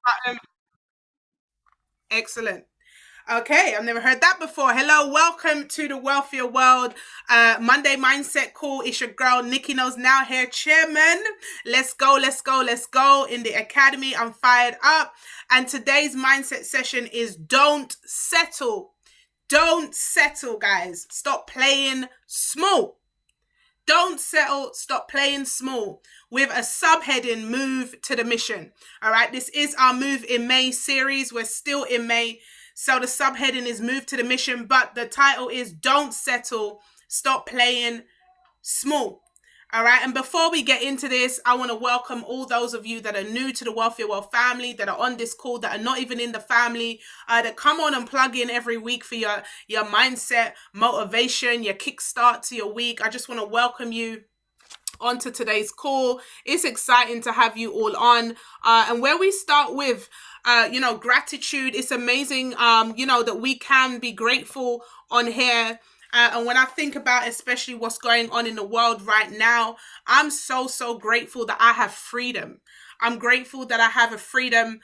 Um, Excellent. Okay, I've never heard that before. Hello, welcome to the Wealthier World Monday Mindset Call. It's your girl Nikki Knows Now here, Chairman. Let's go, let's go, let's go. In the academy, I'm fired up. And today's mindset session is don't settle. Don't settle, guys. Stop playing small. Don't settle, stop playing small with a subheading move to the mission. All right, this is our Move in May series. We're still in May. So the subheading is Move to the Mission, but the title is Don't Settle, Stop Playing Small. All right, and before we get into this, I want to welcome all those of you that are new to the Wealthier World family, that are on this call, that are not even in the family, that come on and plug in every week for your mindset, motivation, your kickstart to your week. I just want to welcome you onto today's call. It's exciting to have you all on. And where we start with, gratitude. It's amazing, that we can be grateful on here. And when I think about especially what's going on in the world right now, I'm so grateful that I have freedom. I'm grateful that I have a freedom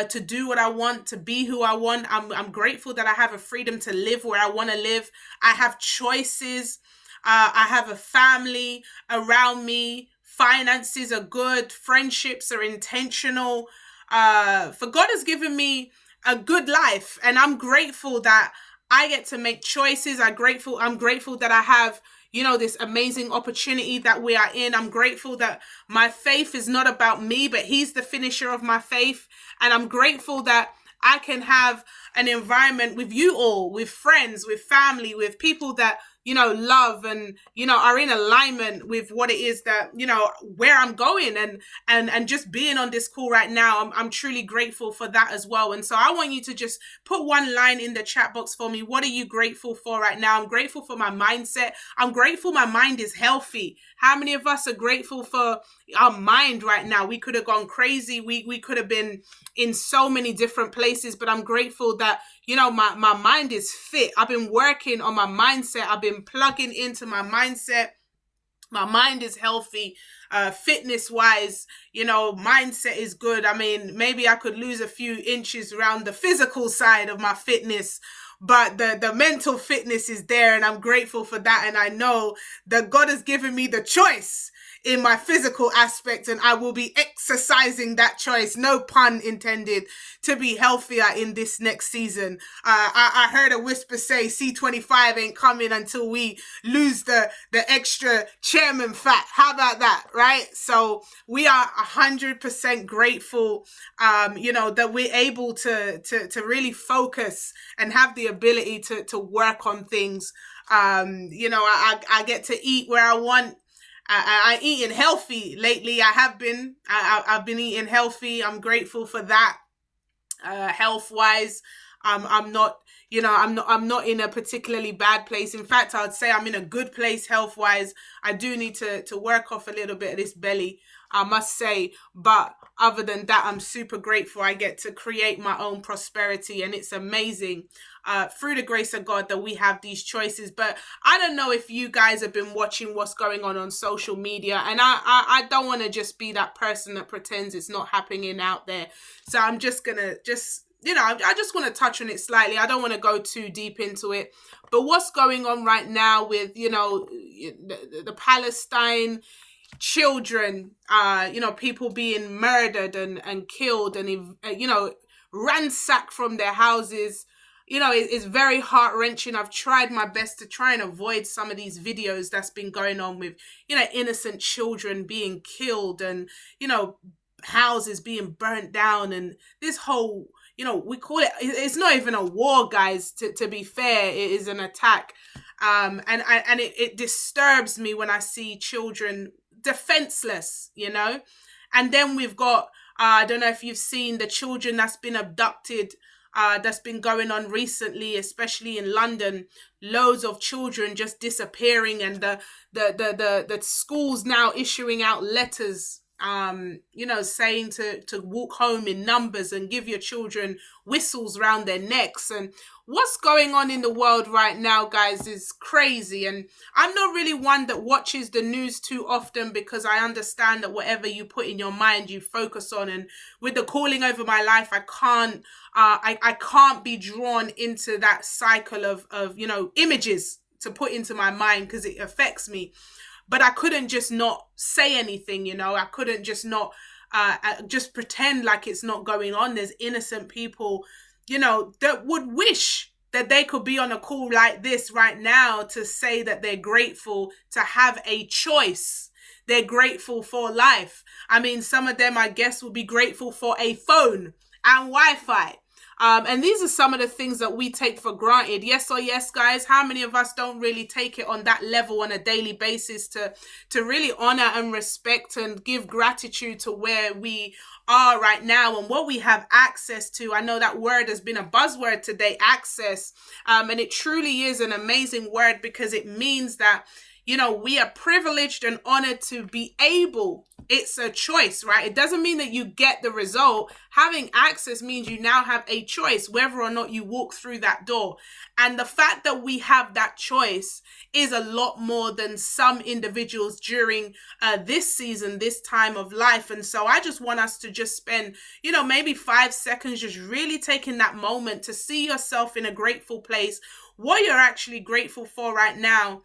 to do what I want, to be who I want. I'm grateful that I have a freedom to live where I want to live. I have choices. I have a family around me. Finances are good. Friendships are intentional. For God has given me a good life, and I'm grateful that I get to make choices. I'm grateful that I have, this amazing opportunity that we are in. I'm grateful that my faith is not about me, but He's the finisher of my faith. And I'm grateful that I can have an environment with you all, with friends, with family, with people that, love and, are in alignment with what it is that, where I'm going and just being on this call right now. I'm truly grateful for that as well. And so I want you to just put one line in the chat box for me. What are you grateful for right now? I'm grateful for my mindset. I'm grateful my mind is healthy. How many of us are grateful for our mind right now? We could have gone crazy. We could have been in so many different places, but I'm grateful that, my mind is fit. I've been working on my mindset. I've been plugging into my mindset. My mind is healthy, fitness wise, mindset is good. I mean, maybe I could lose a few inches around the physical side of my fitness, but the mental fitness is there, and I'm grateful for that. And I know that God has given me the choice in my physical aspect, and I will be exercising that choice, no pun intended, to be healthier in this next season. I heard a whisper say C25 ain't coming until we lose the extra chairman fat. How about that, right? So we are 100% grateful, that we're able to really focus and have the ability to work on things. I get to eat where I want. I eating healthy lately. I've been eating healthy. I'm grateful for that. Health wise, I'm not, I'm not in a particularly bad place. In fact, I would say I'm in a good place health wise. I do need to work off a little bit of this belly, I must say. But other than that, I'm super grateful. I get to create my own prosperity, and it's amazing, through the grace of God, that we have these choices. But I don't know if you guys have been watching what's going on social media, and I don't want to just be that person that pretends it's not happening out there. So I'm just gonna I just want to touch on it slightly. I don't want to go too deep into it. But what's going on right now with, the Palestine children, people being murdered and killed and, ransacked from their houses. It's very heart-wrenching. I've tried my best to try and avoid some of these videos that's been going on with, innocent children being killed and, houses being burnt down, and this whole, we call it's not even a war, guys, to be fair. It is an attack. And it disturbs me when I see children defenseless, and then we've got, I don't know if you've seen the children that's been abducted, that's been going on recently, especially in London. Loads of children just disappearing, and the schools now issuing out letters saying to walk home in numbers and give your children whistles around their necks. And what's going on in the world right now, guys, is crazy. And I'm not really one that watches the news too often, because I understand that whatever you put in your mind, you focus on. And with the calling over my life, I can't be drawn into that cycle of images to put into my mind, because it affects me. But I couldn't just not say anything. I couldn't just not just pretend like it's not going on. There's innocent people, that would wish that they could be on a call like this right now to say that they're grateful to have a choice. They're grateful for life. I mean, some of them, I guess, will be grateful for a phone and Wi-Fi. And these are some of the things that we take for granted. Yes or yes, guys? How many of us don't really take it on that level on a daily basis to really honor and respect and give gratitude to where we are right now and what we have access to? I know that word has been a buzzword today, access. And it truly is an amazing word, because it means that we are privileged and honored to be able. It's a choice, right? It doesn't mean that you get the result. Having access means you now have a choice whether or not you walk through that door. And the fact that we have that choice is a lot more than some individuals during this season, this time of life. And so I just want us to just spend, maybe 5 seconds just really taking that moment to see yourself in a grateful place, what you're actually grateful for right now.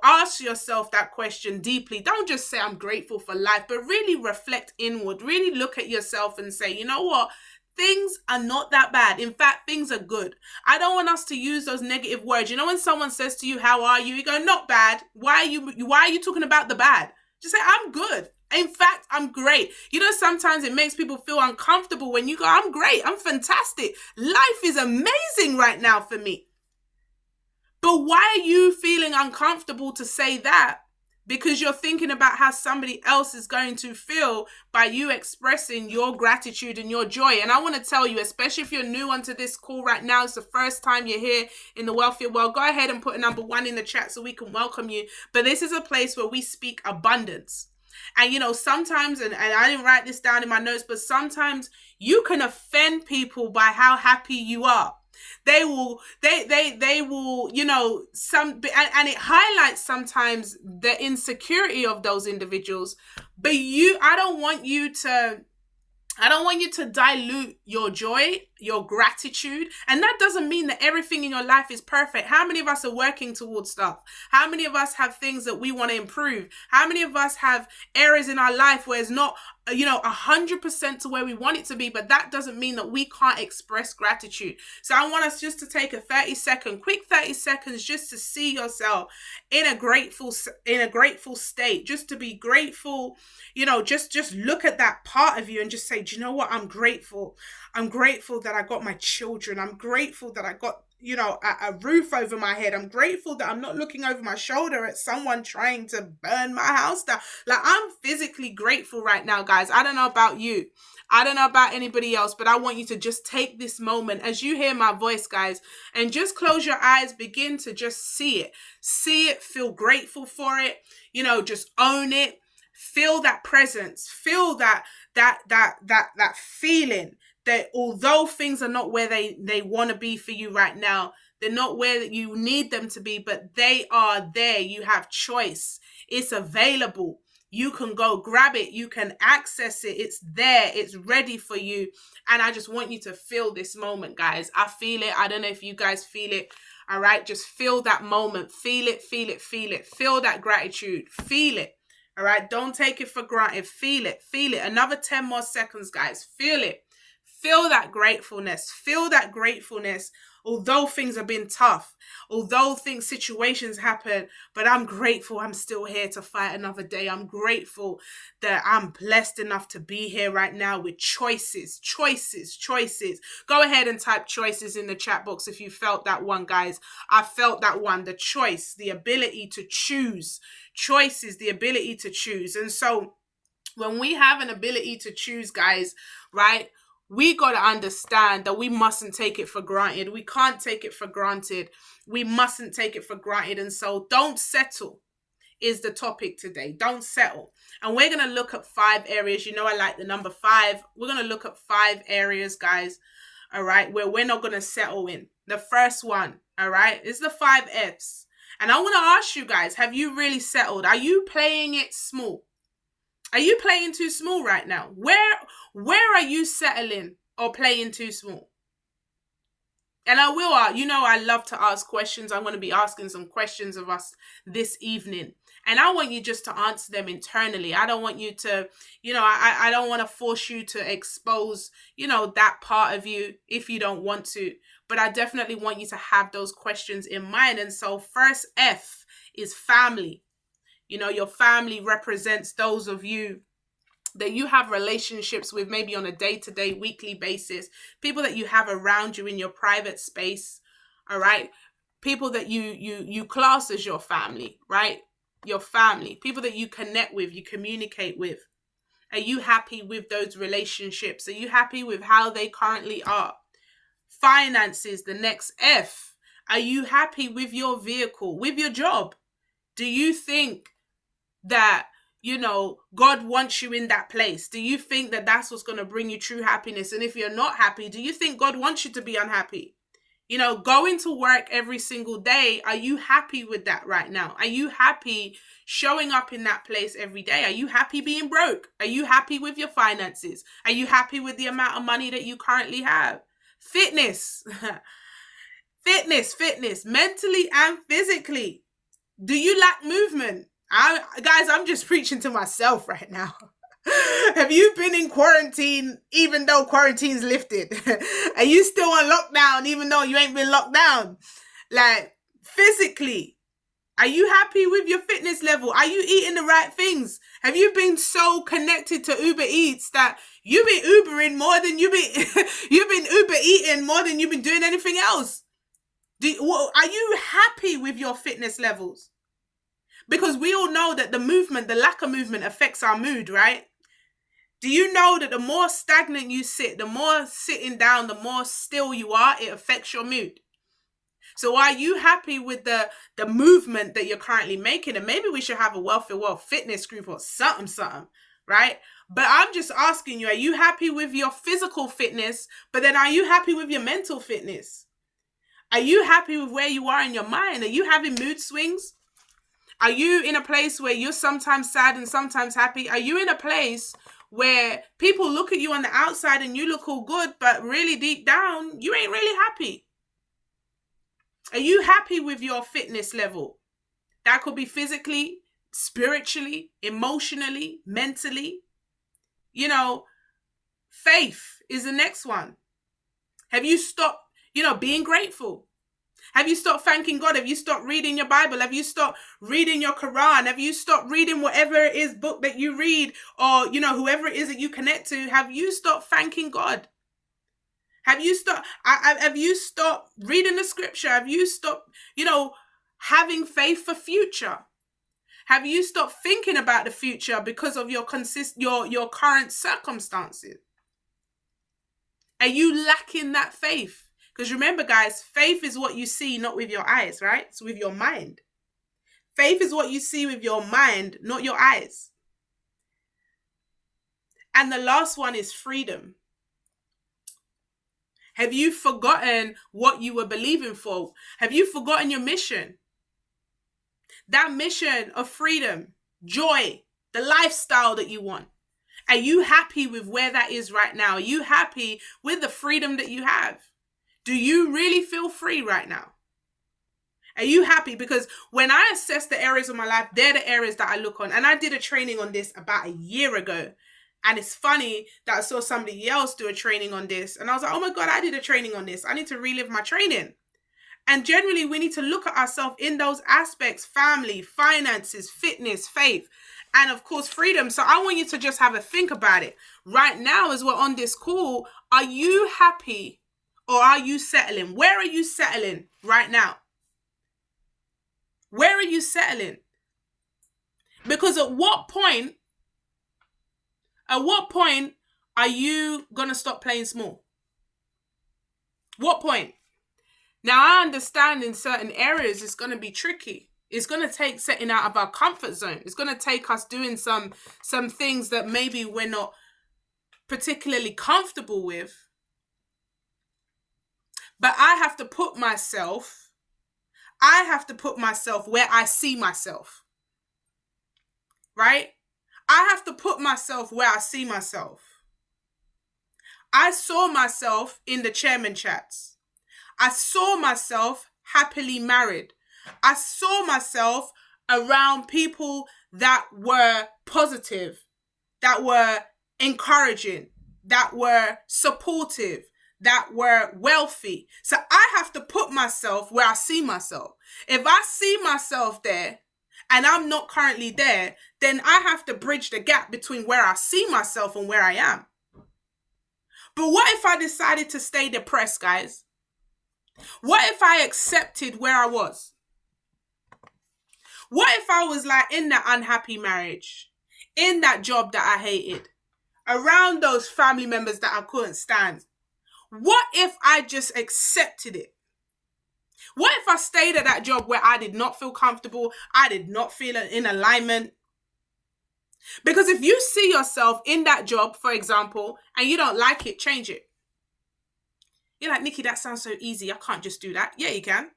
Ask yourself that question deeply. Don't just say I'm grateful for life, but really reflect inward. Really look at yourself and say, you know what? Things are not that bad. In fact, things are good. I don't want us to use those negative words. When someone says to you, how are you? You go, not bad. Why are you talking about the bad? Just say, I'm good. In fact, I'm great. Sometimes it makes people feel uncomfortable when you go, I'm great. I'm fantastic. Life is amazing right now for me. But why are you feeling uncomfortable to say that? Because you're thinking about how somebody else is going to feel by you expressing your gratitude and your joy. And I want to tell you, especially if you're new onto this call right now, it's the first time you're here in the Wealthier World, go ahead and put a number 1 in the chat so we can welcome you. But this is a place where we speak abundance. And sometimes, and I didn't write this down in my notes, but sometimes you can offend people by how happy you are. They will, and it highlights sometimes the insecurity of those individuals. But I don't want you to dilute your joy, your gratitude. And that doesn't mean that everything in your life is perfect. How many of us are working towards stuff? How many of us have things that we want to improve? How many of us have areas in our life where it's not 100% to where we want it to be? But that doesn't mean that we can't express gratitude. So I want us just to take a quick 30 seconds just to see yourself in a grateful state, just to be grateful. Just look at that part of you and just say, do you know what? I'm grateful. I'm grateful that I got my children. I'm grateful that I got a roof over my head. I'm grateful that I'm not looking over my shoulder at someone trying to burn my house down. Like, I'm physically grateful right now, guys. I don't know about you. I don't know about anybody else, but I want you to just take this moment as you hear my voice, guys, and just close your eyes, begin to just see it, feel grateful for it, just own it, feel that presence, feel that feeling that although things are not where they want to be for you right now, they're not where you need them to be, but they are there. You have choice. It's available. You can go grab it. You can access it. It's there. It's ready for you. And I just want you to feel this moment, guys. I feel it. I don't know if you guys feel it. All right. Just feel that moment. Feel it, feel it, feel it. Feel that gratitude. Feel it. All right. Don't take it for granted. Feel it. Feel it. Another 10 more seconds, guys. Feel it. Feel that gratefulness. Feel that gratefulness. Although things have been tough, although situations happen, but I'm grateful I'm still here to fight another day. I'm grateful that I'm blessed enough to be here right now with choices. Go ahead and type choices in the chat box if you felt that one, guys. I felt that one, the choice, the ability to choose. Choice is the ability to choose. And so when we have an ability to choose, guys, right? We got to understand that we mustn't take it for granted. We can't take it for granted. We mustn't take it for granted. And so don't settle is the topic today. Don't settle. And we're going to look at 5 areas. You know, I like the number 5. We're going to look at 5 areas, guys, all right, where we're not going to settle in. The first one, all right, is the 5 F's. And I want to ask you guys, have you really settled? Are you playing it small? Are you playing too small right now? Where are you settling or playing too small? And I will, you know, I love to ask questions. I'm going to be asking some questions of us this evening. And I want you just to answer them internally. I don't want you to, you know, I don't want to force you to expose, you know, that part of you if you don't want to. But I definitely want you to have those questions in mind. And so first F is family. You know, your family represents those of you that you have relationships with, maybe on a day-to-day, weekly basis, people that you have around you in your private space, all right? People that you class as your family, right? Your family, people that you connect with, you communicate with. Are you happy with those relationships? Are you happy with how they currently are? Finances, the next F. Are you happy with your vehicle, with your job? Do you think that, you know, God wants you in that place? Do you think that that's what's going to bring you true happiness? And if you're not happy, do you think God wants you to be unhappy? You know, going to work every single day, are you happy with that right now? Are you happy showing up in that place every day? Are you happy being broke? Are you happy with your finances? Are you happy with the amount of money that you currently have? Fitness, fitness, mentally and physically. Do you lack movement? Guys, I'm just preaching to myself right now. Have you been in quarantine even though quarantine's lifted? Are you still on lockdown even though you ain't been locked down? Like, physically, are you happy with your fitness level? Are you eating the right things? Have you been so connected to Uber Eats that you've been Ubering more than you've been Uber eating more than you've been doing anything else? Are you happy with your fitness levels? Because we all know that the lack of movement affects our mood, right? Do you know that the more stagnant you sit, the more sitting down, the more still you are, it affects your mood? So are you happy with the movement that you're currently making? And maybe we should have a Wealthy Wealth fitness group or something, right? But I'm just asking you, are you happy with your physical fitness? But then are you happy with your mental fitness? Are you happy with where you are in your mind? Are you having mood swings? Are you in a place where you're sometimes sad and sometimes happy? Are you in a place where people look at you on the outside and you look all good, but really deep down, you ain't really happy? Are you happy with your fitness level? That could be physically, spiritually, emotionally, mentally. You know, faith is the next one. Have you stopped, being grateful? Have you stopped thanking God? Have you stopped reading your Bible? Have you stopped reading your Quran? Have you stopped reading whatever it is book that you read, or, whoever it is that you connect to? Have you stopped thanking God? Have you stopped reading the scripture? Have you stopped, having faith for future? Have you stopped thinking about the future because of your current circumstances? Are you lacking that faith? Because remember, guys, faith is what you see, not with your eyes, right? It's with your mind. Faith is what you see with your mind, not your eyes. And the last one is freedom. Have you forgotten what you were believing for? Have you forgotten your mission? That mission of freedom, joy, the lifestyle that you want. Are you happy with where that is right now? Are you happy with the freedom that you have? Do you really feel free right now? Are you happy? Because when I assess the areas of my life, they're the areas that I look on. And I did a training on this about a year ago. And it's funny that I saw somebody else do a training on this. And I was like, oh my God, I did a training on this. I need to relive my training. And generally, we need to look at ourselves in those aspects: family, finances, fitness, faith, and of course, freedom. So I want you to just have a think about it. Right now, as we're on this call, are you happy or are you settling? Where are you settling right now? Where are you settling? Because at what point are you going to stop playing small? What point? Now, I understand in certain areas it's going to be tricky. It's going to take setting out of our comfort zone. It's going to take us doing some things that maybe we're not particularly comfortable with. But I have to put myself where I see myself. Right? I have to put myself where I see myself. I saw myself in the chairman chats. I saw myself happily married. I saw myself around people that were positive, that were encouraging, that were supportive, that were wealthy. So I have to put myself where I see myself. If I see myself there and I'm not currently there, then I have to bridge the gap between where I see myself and where I am. But what if I decided to stay depressed, guys? What if I accepted where I was? What if I was like in that unhappy marriage, in that job that I hated, around those family members that I couldn't stand? What if I just accepted it? What if I stayed at that job where I did not feel comfortable, I did not feel in alignment? Because if you see yourself in that job, for example, and you don't like it, change it. You're like, Nikki, that sounds so easy. I can't just do that. Yeah, you can.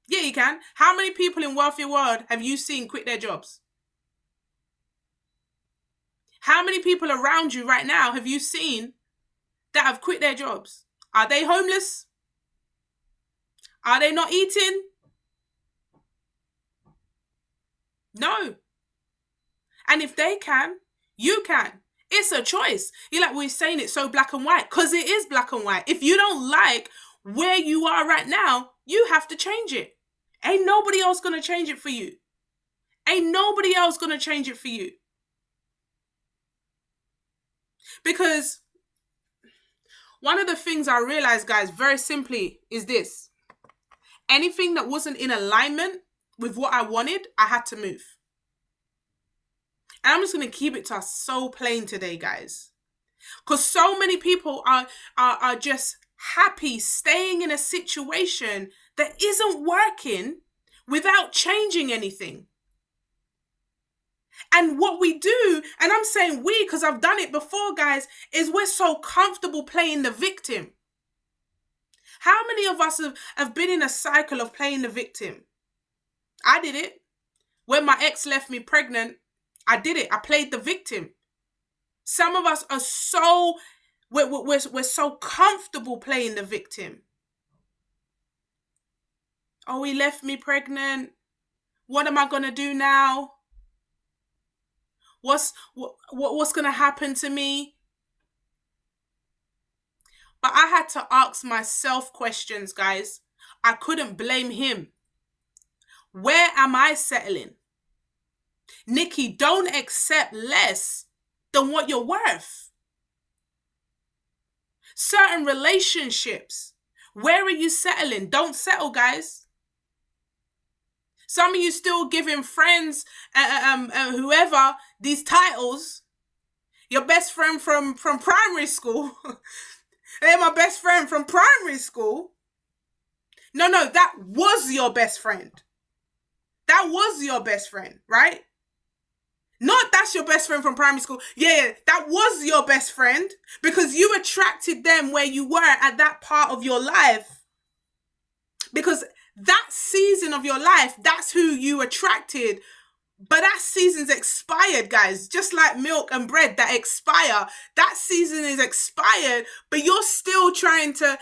Yeah, you can. How many people in Wealthier World have you seen quit their jobs? How many people around you right now have you seen that have quit their jobs? Are they homeless? Are they not eating? No. And if they can, you can. It's a choice. You're like, we're saying it so black and white, because it is black and white. If you don't like where you are right now, you have to change it. Ain't nobody else going to change it for you. Ain't nobody else going to change it for you. Because one of the things I realized, guys, very simply is this. Anything that wasn't in alignment with what I wanted, I had to move. And I'm just going to keep it to us so plain today, guys. Because so many people are just happy staying in a situation that isn't working without changing anything. And what we do, and I'm saying we because I've done it before, guys, is we're so comfortable playing the victim. How many of us have been in a cycle of playing the victim? I did it. When my ex left me pregnant, I did it. I played the victim. Some of us are we're so comfortable playing the victim. Oh, he left me pregnant. What am I going to do now? What's going to happen to me? But I had to ask myself questions, guys. I couldn't blame him. Where am I settling? Nikki, don't accept less than what you're worth. Certain relationships, where are you settling? Don't settle, guys. Some of you still giving friends, whoever, these titles. Your best friend from primary school. They're my best friend from primary school. No, that was your best friend. That was your best friend, right? Not that's your best friend from primary school. Yeah, that was your best friend because you attracted them where you were at that part of your life. Because that season of your life, that's who you attracted. But that season's expired, guys. Just like milk and bread that expire. That season is expired, but you're still trying to...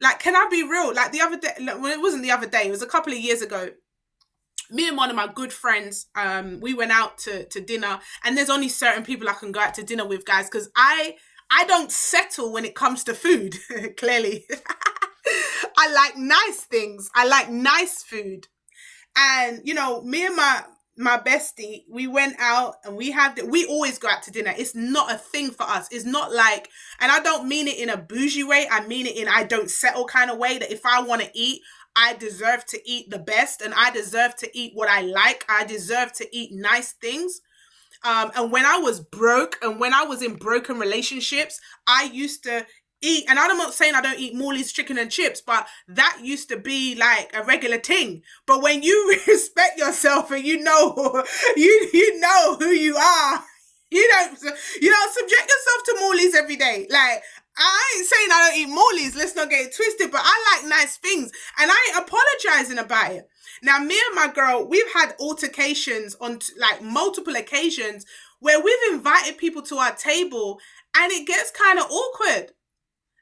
like, can I be real? Like the other day, well, it wasn't the other day. It was a couple of years ago. Me and one of my good friends, we went out to dinner. And there's only certain people I can go out to dinner with, guys, because I don't settle when it comes to food, clearly. I like nice things. I like nice food. And, you know, me and my bestie, we went out and we always go out to dinner. It's not a thing for us. It's not like, and I don't mean it in a bougie way. I mean it in I don't settle kind of way, that if I want to eat, I deserve to eat the best and I deserve to eat what I like. I deserve to eat nice things. And when I was broke and when I was in broken relationships, I used to eat, and I'm not saying I don't eat Morley's chicken and chips, but that used to be like a regular thing. But when you respect yourself and you know you know who you are, you don't subject yourself to Morley's every day. Like, I ain't saying I don't eat Morley's, let's not get it twisted, but I like nice things and I ain't apologizing about it. Now, me and my girl, we've had altercations on like multiple occasions where we've invited people to our table and it gets kind of awkward.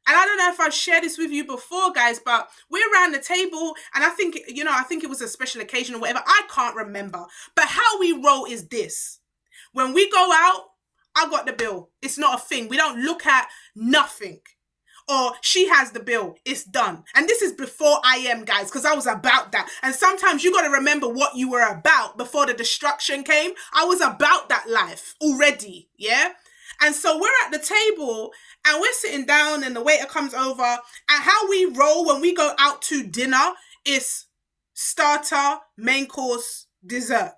And I don't know if I've shared this with you before, guys, but we're around the table, and I think it was a special occasion or whatever. I can't remember. But how we roll is this. When we go out, I got the bill. It's not a thing. We don't look at nothing. Or she has the bill. It's done. And this is before I am, guys, because I was about that. And sometimes you got to remember what you were about before the destruction came. I was about that life already, yeah? And so we're at the table and we're sitting down and the waiter comes over, and how we roll when we go out to dinner is starter, main course, dessert.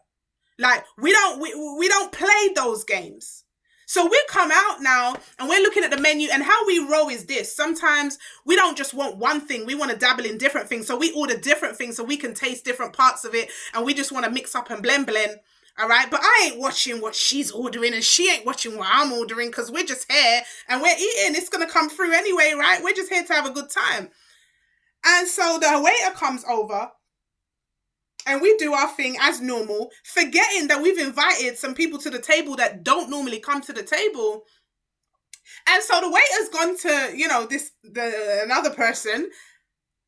Like, we don't play those games. So we come out now and we're looking at the menu, and how we roll is this. Sometimes we don't just want one thing. We want to dabble in different things. So we order different things so we can taste different parts of it, and we just want to mix up and blend. All right, but I ain't watching what she's ordering and she ain't watching what I'm ordering, because we're just here and we're eating. It's going to come through anyway, right? We're just here to have a good time. And so the waiter comes over and we do our thing as normal, forgetting that we've invited some people to the table that don't normally come to the table. And so the waiter's gone to, another person.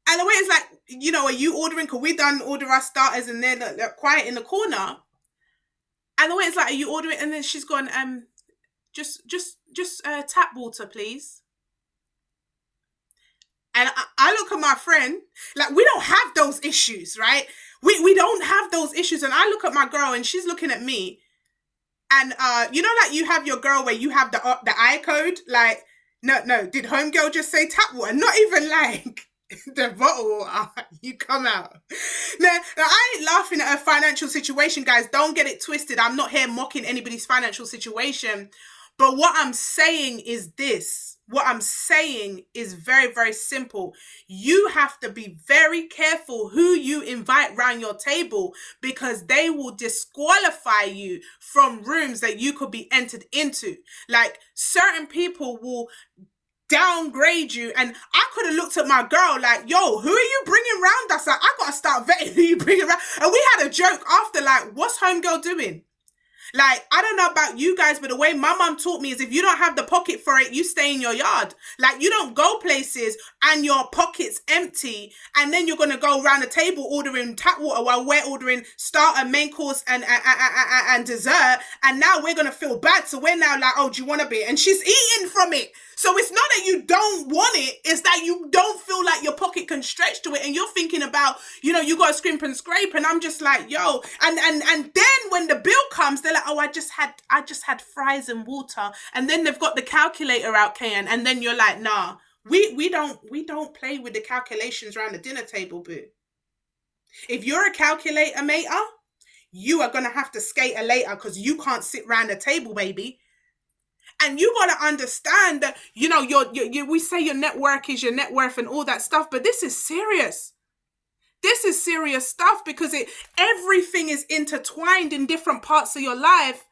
And the waiter's like, are you ordering? Because we done order our starters, and they're quiet in the corner. And the waiter's like, are you ordering? And then she's gone, just tap water, please. And I look at my friend, like, we don't have those issues, right? We don't have those issues. And I look at my girl and she's looking at me. And, like you have your girl where you have the eye code, like, no, did homegirl just say tap water? Not even like the bottle water. You come out. Now, I ain't laughing at her financial situation, guys. Don't get it twisted. I'm not here mocking anybody's financial situation. But what I'm saying is this. What I'm saying is very, very simple. You have to be very careful who you invite around your table, because they will disqualify you from rooms that you could be entered into. Like, certain people will downgrade you, and I could have looked at my girl like, yo, who are you bringing round us? Like, I gotta start vetting who you bring around. And we had a joke after, like, what's homegirl doing? Like, I don't know about you guys, but the way my mum taught me is, if you don't have the pocket for it, you stay in your yard. Like, you don't go places and your pocket's empty, and then you're going to go around the table ordering tap water while we're ordering starter, main course, and dessert. And now we're going to feel bad. So we're now like, oh, do you want a bit? And she's eating from it. So it's not that you don't want it, it's that you don't feel like your pocket can stretch to it, and you're thinking about, you got to scrimp and scrape. And I'm just like, yo, and then when the bill comes, they're like, oh, I just had fries and water, and then they've got the calculator out, Kayan, and then you're like, nah, we don't play with the calculations around the dinner table, boo. If you're a calculator mater, you are gonna have to skate a later, because you can't sit around the table, baby. And you got to understand that, we say your network is your net worth and all that stuff, but this is serious. This is serious stuff, because everything is intertwined in different parts of your life.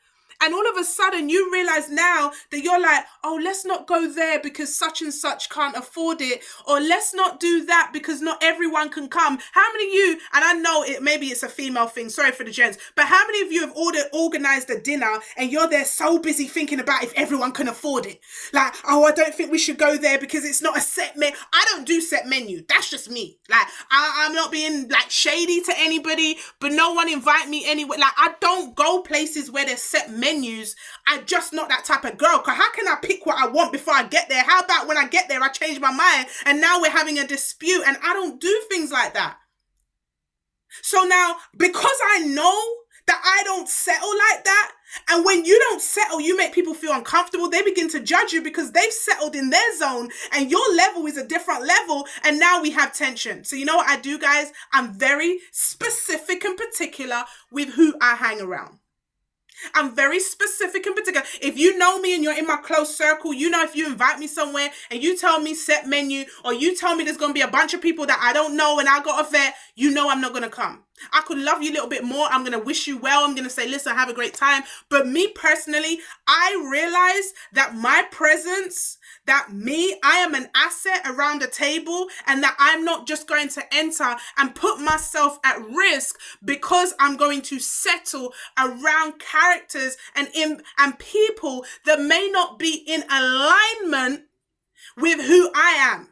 And all of a sudden you realize now that you're like, oh, let's not go there because such and such can't afford it. Or let's not do that because not everyone can come. How many of you, and I know maybe it's a female thing, sorry for the gents, but how many of you have organized a dinner and you're there so busy thinking about if everyone can afford it? Like, oh, I don't think we should go there because it's not a set menu. I don't do set menu. That's just me. Like, I'm not being like shady to anybody, but no one invite me anywhere. Like, I don't go places where there's set menus. I'm just not that type of girl. Cause how can I pick what I want before I get there? How about when I get there, I change my mind and now we're having a dispute, and I don't do things like that. So now, because I know that I don't settle like that, and when you don't settle, you make people feel uncomfortable. They begin to judge you because they've settled in their zone and your level is a different level, and now we have tension. So you know what I do, guys? I'm very specific and particular with who I hang around. I'm very specific and particular. If you know me and you're in my close circle, you know if you invite me somewhere and you tell me set menu, or you tell me there's going to be a bunch of people that I don't know and I got a vet, you know I'm not going to come. I could love you a little bit more. I'm going to wish you well. I'm going to say, listen, have a great time. But me personally, I realize that my presence, I am an asset around the table, and that I'm not just going to enter and put myself at risk because I'm going to settle around characters and people that may not be in alignment with who I am.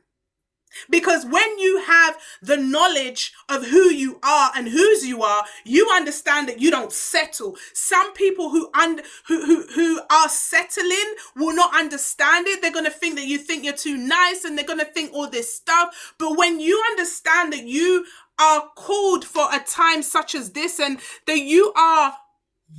Because when you have the knowledge of who you are and whose you are, you understand that you don't settle. Some people who are settling will not understand it. They're going to think that you think you're too nice, and they're going to think all this stuff. But when you understand that you are called for a time such as this, and that you are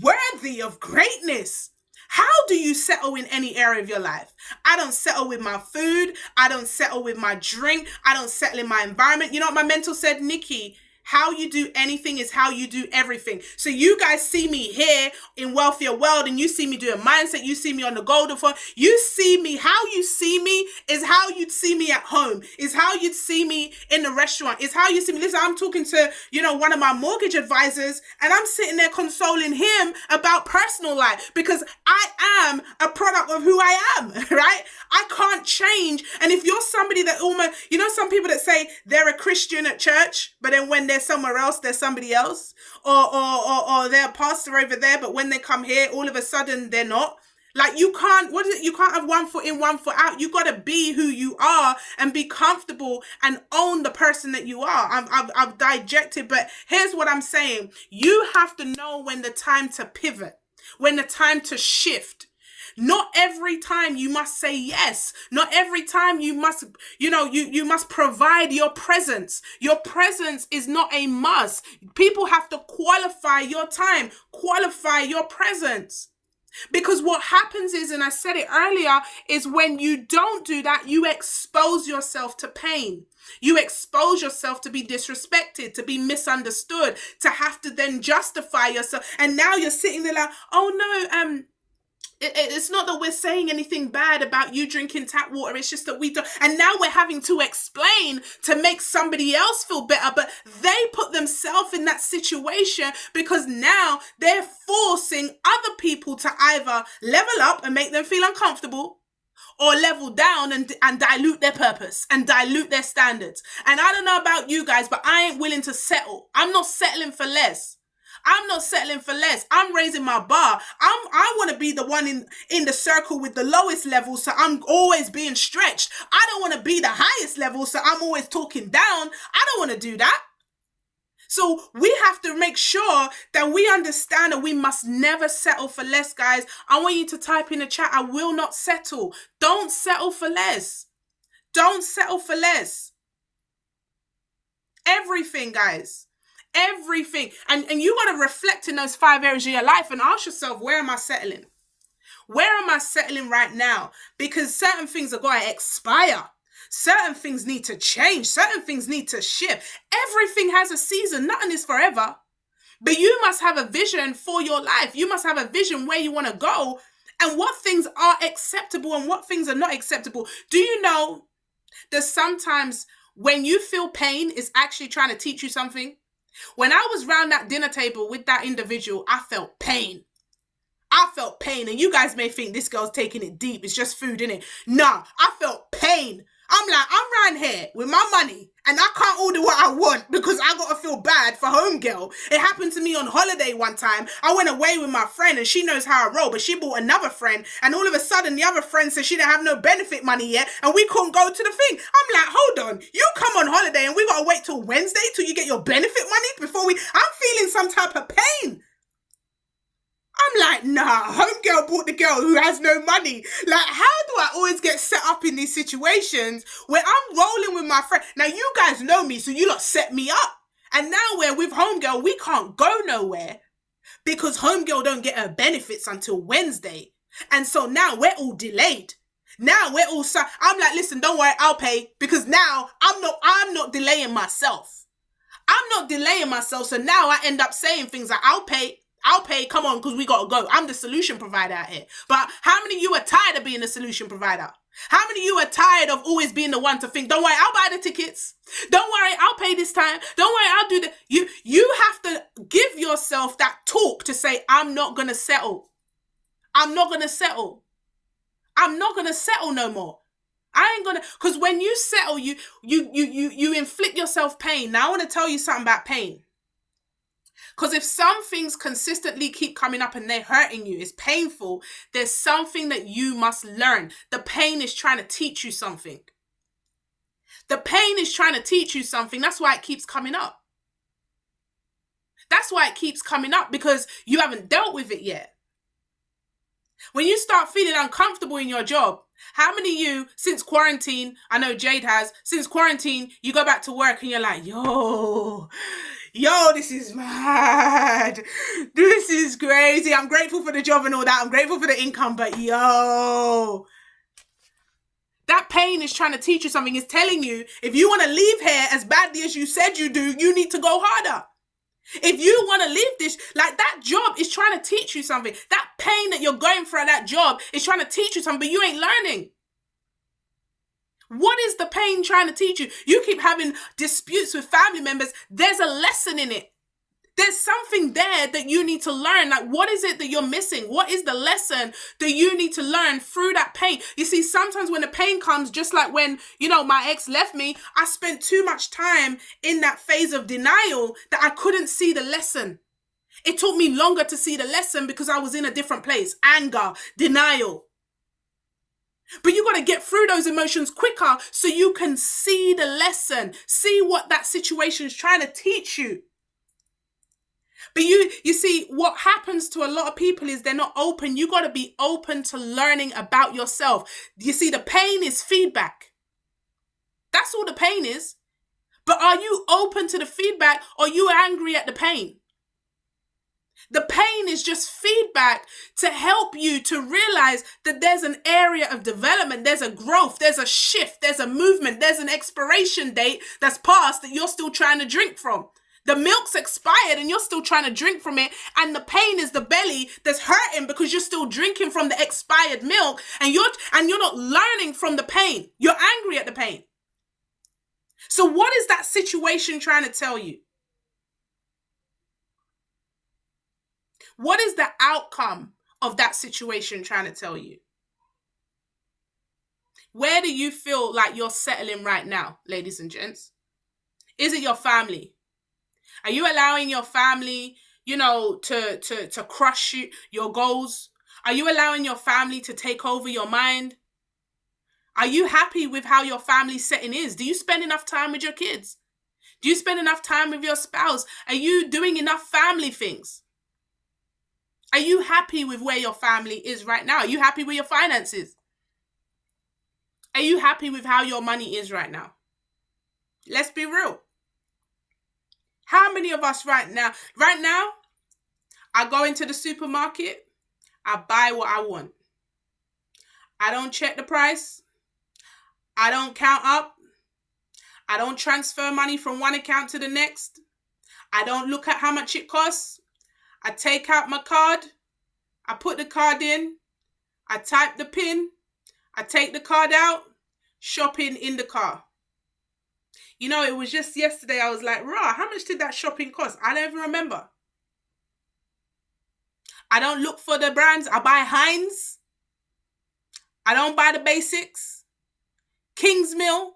worthy of greatness, how do you settle in any area of your life? I don't settle with my food. I don't settle with my drink. I don't settle in my environment. You know what my mentor said, Nikki? How you do anything is how you do everything. So you guys see me here in Wealthier World, and you see me doing mindset. You see me on the golden phone. You see me. How you see me is how you'd see me at home. Is how you'd see me in the restaurant. Is how you see me. Listen, I'm talking to, one of my mortgage advisors, and I'm sitting there consoling him about personal life, because I am a product of who I am, right? I can't change. And if you're somebody that almost, some people that say they're a Christian at church, but then when they're somewhere else, they're somebody else, or they're a pastor over there, but when they come here, all of a sudden they're not. Like, you can't, you can't have one foot in, one foot out. You got to be who you are and be comfortable and own the person that you are. I've digested, but here's what I'm saying. You have to know when the time to pivot, when the time to shift. Not every time you must say yes. Not every time you must, you must provide your presence. Your presence is not a must. People have to qualify your time, qualify your presence. Because what happens is, and I said it earlier, is when you don't do that, you expose yourself to pain. You expose yourself to be disrespected, to be misunderstood, to have to then justify yourself. And now you're sitting there like, oh no, it's not that we're saying anything bad about you drinking tap water. It's just that we don't. And now we're having to explain to make somebody else feel better. But they put themselves in that situation because now they're forcing other people to either level up and make them feel uncomfortable, or level down and dilute their purpose and dilute their standards. And I don't know about you guys, but I ain't willing to settle. I'm not settling for less. I'm not settling for less. I'm raising my bar. I want to be the one in the circle with the lowest level, so I'm always being stretched. I don't want to be the highest level, so I'm always talking down. I don't want to do that. So we have to make sure that we understand that we must never settle for less, guys. I want you to type in the chat, I will not settle. Don't settle for less. Don't settle for less. Everything, guys. Everything. And you got to reflect in those 5 areas of your life and ask yourself, where am I settling? Where am I settling right now? Because certain things are going to expire. Certain things need to change. Certain things need to shift. Everything has a season. Nothing is forever. But you must have a vision for your life. You must have a vision where you want to go and what things are acceptable and what things are not acceptable. Do you know that sometimes when you feel pain, it's actually trying to teach you something? When I was round that dinner table with that individual, I felt pain. I felt pain. And you guys may think this girl's taking it deep. It's just food, innit? Nah, I felt pain. I'm like, I'm round here with my money and I can't order what I want because I gotta feel bad for homegirl. It happened to me on holiday one time. I went away with my friend and she knows how I roll, but she bought another friend and all of a sudden the other friend said she didn't have no benefit money yet and we couldn't go to the thing. I'm like, hold on, you come on holiday and we gotta wait till Wednesday till you get your benefit money before I'm feeling some type of pain. I'm like, nah, homegirl bought the girl who has no money. Like, how do I always get set up in these situations where I'm rolling with my friend? Now, you guys know me, so you lot set me up. And now we're with homegirl, we can't go nowhere because homegirl don't get her benefits until Wednesday. And so now we're all delayed. Now we're all, I'm like, listen, don't worry, I'll pay because now I'm not delaying myself. I'm not delaying myself. So now I end up saying things like, I'll pay. I'll pay, come on, because we got to go. I'm the solution provider out here. But how many of you are tired of being the solution provider? How many of you are tired of always being the one to think, don't worry, I'll buy the tickets. Don't worry, I'll pay this time. Don't worry, I'll do that. You have to give yourself that talk to say, I'm not going to settle. I'm not going to settle. I'm not going to settle no more. I ain't gonna, because when you settle, you inflict yourself pain. Now I want to tell you something about pain. Because if some things consistently keep coming up and they're hurting you, it's painful, there's something that you must learn. The pain is trying to teach you something. The pain is trying to teach you something. That's why it keeps coming up. That's why it keeps coming up, because you haven't dealt with it yet. When you start feeling uncomfortable in your job, how many of you, since quarantine, I know Jade has, since quarantine, you go back to work and you're like, yo, this is mad. This is crazy. I'm grateful for the job and all that. I'm grateful for the income, but yo, that pain is trying to teach you something. It's telling you, if you want to leave here as badly as you said you do, you need to go harder. If you want to leave this, like, that job is trying to teach you something. That pain that you're going through at that job is trying to teach you something, but you ain't learning. What is the pain trying to teach you? You keep having disputes with family members. There's a lesson in it. There's something there that you need to learn. Like, what is it that you're missing? What is the lesson that you need to learn through that pain? You see, sometimes when the pain comes, just like when, my ex left me, I spent too much time in that phase of denial that I couldn't see the lesson. It took me longer to see the lesson because I was in a different place. Anger, denial. But you got to get through those emotions quicker so you can see the lesson, see what that situation is trying to teach you. But you see, what happens to a lot of people is they're not open. You got to be open to learning about yourself. You see, the pain is feedback. That's all the pain is. But are you open to the feedback, or are you angry at the pain? The pain is just feedback to help you to realize that there's an area of development, there's a growth, there's a shift, there's a movement, there's an expiration date that's passed that you're still trying to drink from. The milk's expired and you're still trying to drink from it, and the pain is the belly that's hurting because you're still drinking from the expired milk, and you're not learning from the pain. You're angry at the pain. So what is that situation trying to tell you? What is the outcome of that situation trying to tell you? Where do you feel like you're settling right now, ladies and gents? Is it your family? Are you allowing your family, to crush your goals? Are you allowing your family to take over your mind? Are you happy with how your family setting is? Do you spend enough time with your kids? Do you spend enough time with your spouse? Are you doing enough family things? Are you happy with where your family is right now? Are you happy with your finances? Are you happy with how your money is right now? Let's be real. How many of us right now, I go into the supermarket, I buy what I want. I don't check the price. I don't count up. I don't transfer money from one account to the next. I don't look at how much it costs. I take out my card. I put the card in. I type the PIN. I take the card out. Shopping in the car. It was just yesterday I was like, how much did that shopping cost? I don't even remember. I don't look for the brands. I buy Heinz. I don't buy the basics. Kingsmill.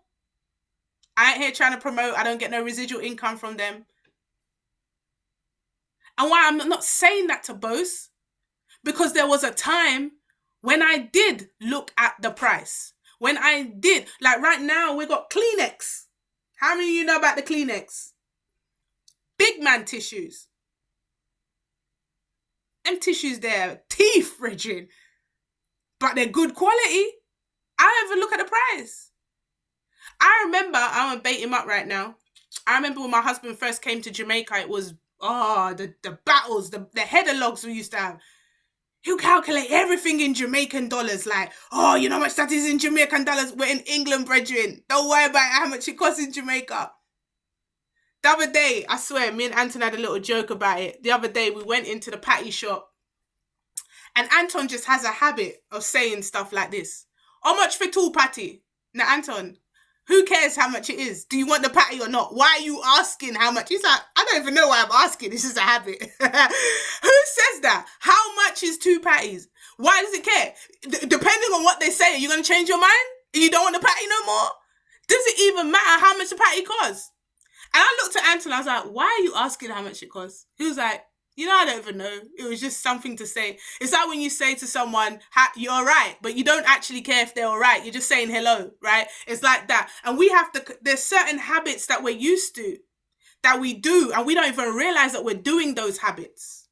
I ain't here trying to promote. I don't get no residual income from them. And why I'm not saying that to boast, because there was a time when I did look at the price. When I did, like right now, we got Kleenex. How many of you know about the Kleenex? Big man tissues. Them tissues there, teeth, Regine. But they're good quality. I don't even look at the price. I remember, I'm going to bait him up right now. I remember when my husband first came to Jamaica, it was, the battles, the head-a-logs we used to have. He'll calculate everything in Jamaican dollars, like, you know how much that is in Jamaican dollars? We're in England, brethren. Don't worry about how much it costs in Jamaica. The other day, I swear, me and Anton had a little joke about it. The other day, we went into the patty shop, and Anton just has a habit of saying stuff like this. How much for two patty? Now, Anton, who cares how much it is? Do you want the patty or not? Why are you asking how much? He's like, I don't even know why I'm asking. This is a habit. Who says that? How much is two patties? Why does it care? Depending on what they say, are you going to change your mind? You don't want the patty no more? Does it even matter how much the patty costs? And I looked at Anton, I was like, why are you asking how much it costs? He was like, I don't even know. It was just something to say. It's like when you say to someone, you're all right, but you don't actually care if they're all right. You're just saying hello, right? It's like that. And there's certain habits that we're used to, that we do, and we don't even realize that we're doing those habits.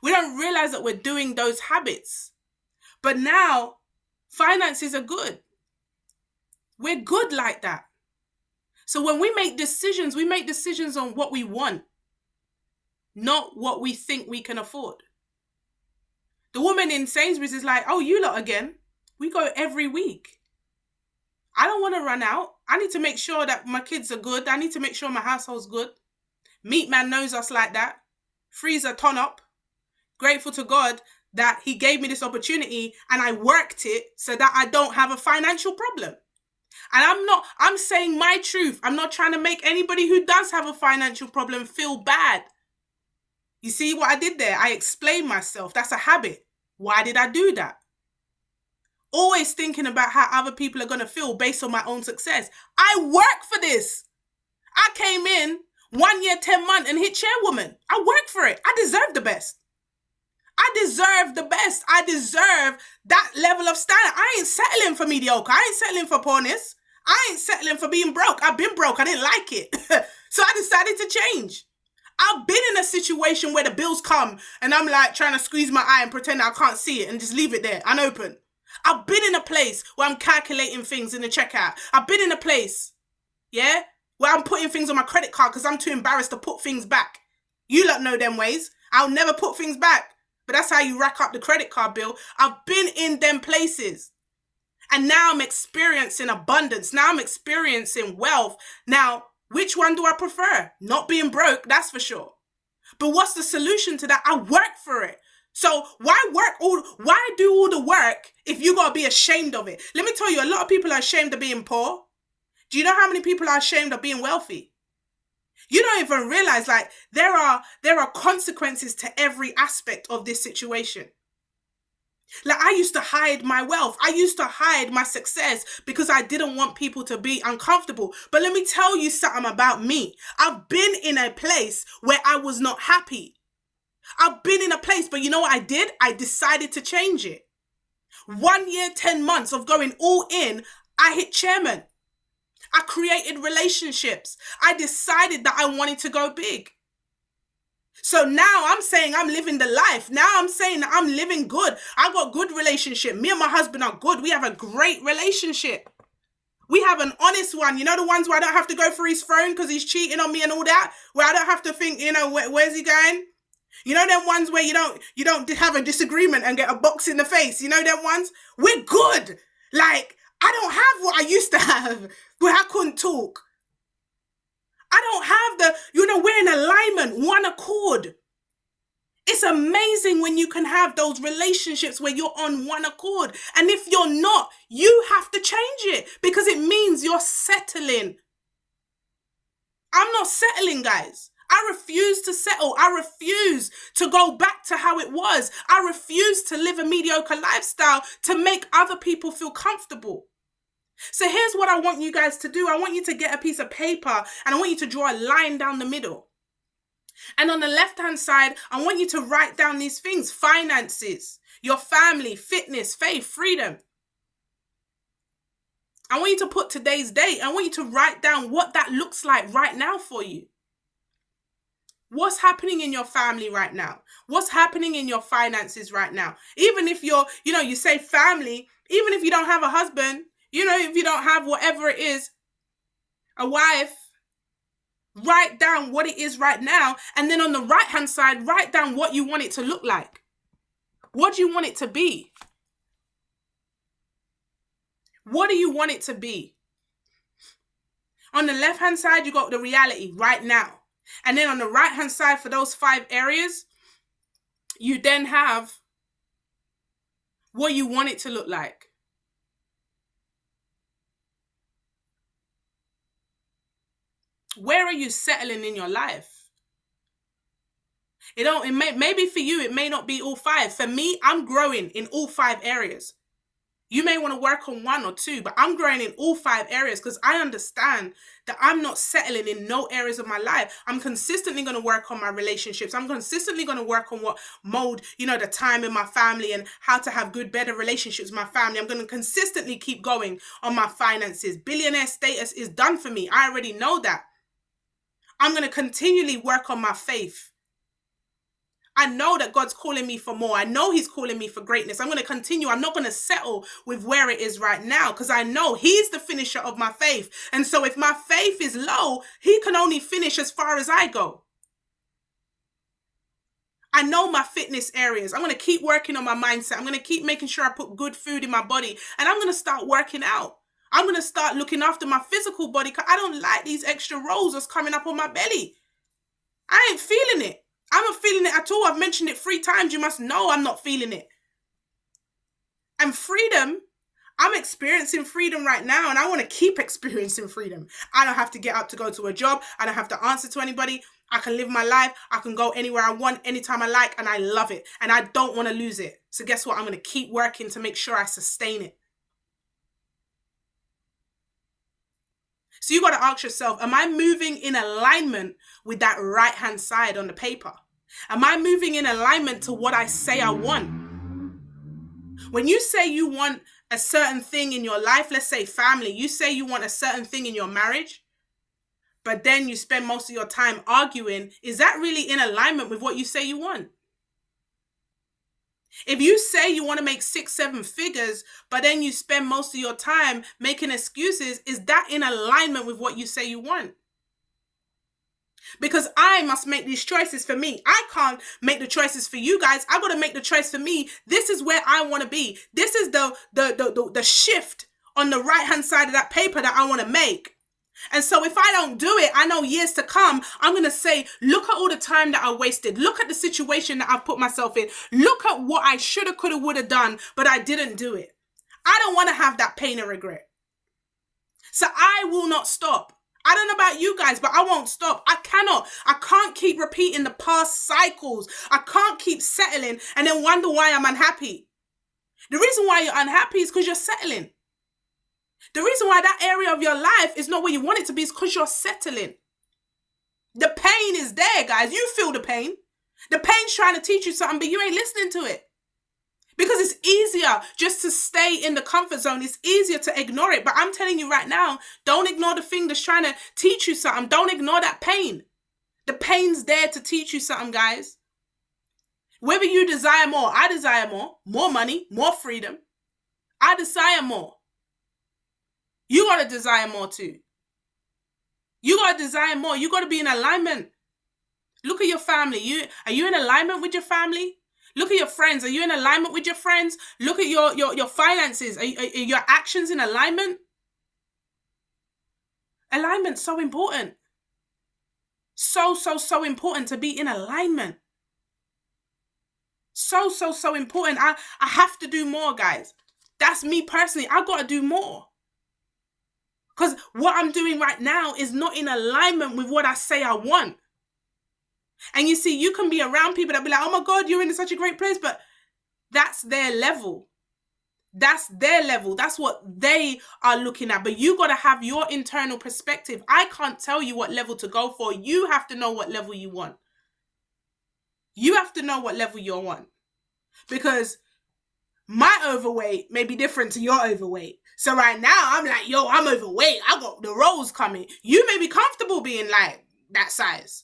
We don't realize that we're doing those habits. But now, finances are good. We're good like that. So when we make decisions on what we want, not what we think we can afford. The woman in Sainsbury's is like, oh, you lot again? We go every week. I don't want to run out. I need to make sure that my kids are good. I need to make sure my household's good. Meat Man knows us like that. Freezer ton up. Grateful to God that he gave me this opportunity and I worked it so that I don't have a financial problem. And I'm saying my truth. I'm not trying to make anybody who does have a financial problem feel bad. You see what I did there? I explained myself. That's a habit. Why did I do that? Always thinking about how other people are going to feel based on my own success. I work for this. I came in 1 year, 10 months and hit chairwoman. I worked for it. I deserve the best. I deserve the best. I deserve that level of standard. I ain't settling for mediocre. I ain't settling for poorness. I ain't settling for being broke. I've been broke. I didn't like it. So I decided to change. I've been in a situation where the bills come and I'm like trying to squeeze my eye and pretend I can't see it and just leave it there unopened. I've been in a place where I'm calculating things in the checkout. I've been in a place, where I'm putting things on my credit card because I'm too embarrassed to put things back. You lot know them ways. I'll never put things back. But that's how you rack up the credit card bill. I've been in them places. And now I'm experiencing abundance. Now I'm experiencing wealth. Now, which one do I prefer? Not being broke, that's for sure. But what's the solution to that? I work for it. So why do all the work if you got to be ashamed of it? Let me tell you, a lot of people are ashamed of being poor. Do you know how many people are ashamed of being wealthy? You don't even realize, like, there are consequences to every aspect of this situation. Like, I used to hide my wealth. I used to hide my success because I didn't want people to be uncomfortable. But let me tell you something about me. I've been in a place where I was not happy. I've been in a place, but you know what I did? I decided to change it. 1 year, 10 months of going all in, I hit chairman. I created relationships. I decided that I wanted to go big. So now I'm saying I'm living the life. Now I'm saying that I'm living good. I got good relationship. Me and my husband are good. We have a great relationship. We have an honest one. You know, the ones where I don't have to go for his phone because he's cheating on me and all that. Where I don't have to think, where's he going? You know them ones where you don't have a disagreement and get a box in the face. You know them ones? We're good. Like, I don't have what I used to have where I couldn't talk. I don't have we're in alignment, one accord. It's amazing when you can have those relationships where you're on one accord. And if you're not, you have to change it because it means you're settling. I'm not settling, guys. I refuse to settle. I refuse to go back to how it was. I refuse to live a mediocre lifestyle to make other people feel comfortable. So here's what I want you guys to do. I want you to get a piece of paper and I want you to draw a line down the middle. And on the left-hand side, I want you to write down these things: finances, your family, fitness, faith, freedom. I want you to put today's date. I want you to write down what that looks like right now for you. What's happening in your family right now? What's happening in your finances right now? Even if you say family, even if you don't have a husband, if you don't have whatever it is, a wife, write down what it is right now. And then on the right-hand side, write down what you want it to look like. What do you want it to be? What do you want it to be? On the left-hand side, you got the reality right now. And then on the right-hand side, for those 5 areas, you then have what you want it to look like. Where are you settling in your life? Maybe for you, it may not be all 5. For me, I'm growing in all 5 areas. You may want to work on 1 or 2, but I'm growing in all 5 areas because I understand that I'm not settling in no areas of my life. I'm consistently going to work on my relationships. I'm consistently going to work on what mode, the time in my family and how to have good, better relationships with my family. I'm going to consistently keep going on my finances. Billionaire status is done for me. I already know that. I'm going to continually work on my faith. I know that God's calling me for more. I know he's calling me for greatness. I'm going to continue. I'm not going to settle with where it is right now because I know he's the finisher of my faith. And so if my faith is low, he can only finish as far as I go. I know my fitness areas. I'm going to keep working on my mindset. I'm going to keep making sure I put good food in my body. And I'm going to start working out. I'm going to start looking after my physical body because I don't like these extra rolls that's coming up on my belly. I ain't feeling it. I'm not feeling it at all. I've mentioned it 3 times. You must know I'm not feeling it. And freedom, I'm experiencing freedom right now, and I want to keep experiencing freedom. I don't have to get up to go to a job. I don't have to answer to anybody. I can live my life. I can go anywhere I want, anytime I like, and I love it. And I don't want to lose it. So guess what? I'm going to keep working to make sure I sustain it. So you got to ask yourself, am I moving in alignment with that right-hand side on the paper? Am I moving in alignment to what I say I want? When you say you want a certain thing in your life, let's say family, you say you want a certain thing in your marriage, but then you spend most of your time arguing, is that really in alignment with what you say you want? If you say you want to make 6, 7 figures, but then you spend most of your time making excuses, is that in alignment with what you say you want? Because I must make these choices for me. I can't make the choices for you guys. I got to make the choice for me. This is where I want to be. This is the shift on the right-hand side of that paper that I want to make. And so if I don't do it, I know years to come, I'm going to say, look at all the time that I wasted. Look at the situation that I've put myself in. Look at what I shoulda, coulda, woulda done, but I didn't do it. I don't want to have that pain and regret. So I will not stop. I don't know about you guys, but I won't stop. I can't keep repeating the past cycles. I can't keep settling and then wonder why I'm unhappy. The reason why you're unhappy is because you're settling. The reason why that area of your life is not where you want it to be is because you're settling. The pain is there, guys. You feel the pain. The pain's trying to teach you something, but you ain't listening to it. Because it's easier just to stay in the comfort zone. It's easier to ignore it. But I'm telling you right now, don't ignore the thing that's trying to teach you something. Don't ignore that pain. The pain's there to teach you something, guys. Whether you desire more, I desire more money, more freedom. I desire more. You got to desire more too. You got to desire more. You got to be in alignment. Look at your family. Are you in alignment with your family? Look at your friends. Are you in alignment with your friends? Look at your finances. Are your actions in alignment? Alignment's so important. So important to be in alignment. So important. I have to do more, guys. That's me personally. I got to do more. Because what I'm doing right now is not in alignment with what I say I want. And you see, you can be around people that be like, oh my God, you're in such a great place. But that's their level. That's their level. That's what they are looking at. But you got to have your internal perspective. I can't tell you what level to go for. You have to know what level you want. You have to know what level you want. Because my overweight may be different to your overweight. So right now, I'm like, yo, I'm overweight. I got the rolls coming. You may be comfortable being like that size.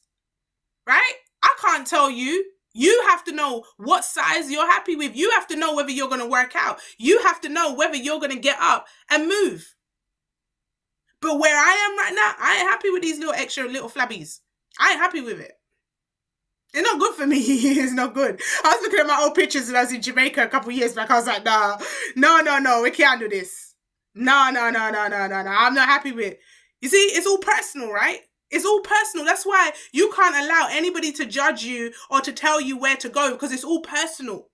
Right? I can't tell you. You have to know what size you're happy with. You have to know whether you're going to work out. You have to know whether you're going to get up and move. But where I am right now, I ain't happy with these extra little flabbies. I ain't happy with it. It's not good for me. It's not good. I was looking at my old pictures when I was in Jamaica a couple of years back. I was like, no, we can't do this. No. I'm not happy with, You see, it's all personal, right? It's all personal. That's why you can't allow anybody to judge you or to tell you where to go, because it's all personal.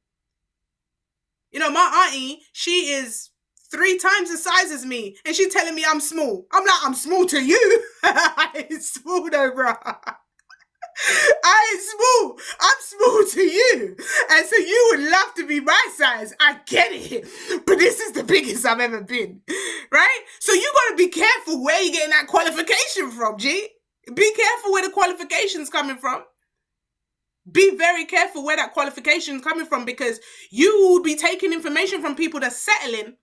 You know, my auntie, she is 3 times the size as me, and she's telling me I'm small. I'm like, I'm small to you. I ain't small though, bro. I ain't small. I'm small to you. And so you would love to be my size. I get it. But this is the biggest I've ever been. Right? So you got to be careful where you're getting that qualification from, G. Be careful where the qualification's coming from. Be very careful where that qualification is coming from, because you will be taking information from people that's settling,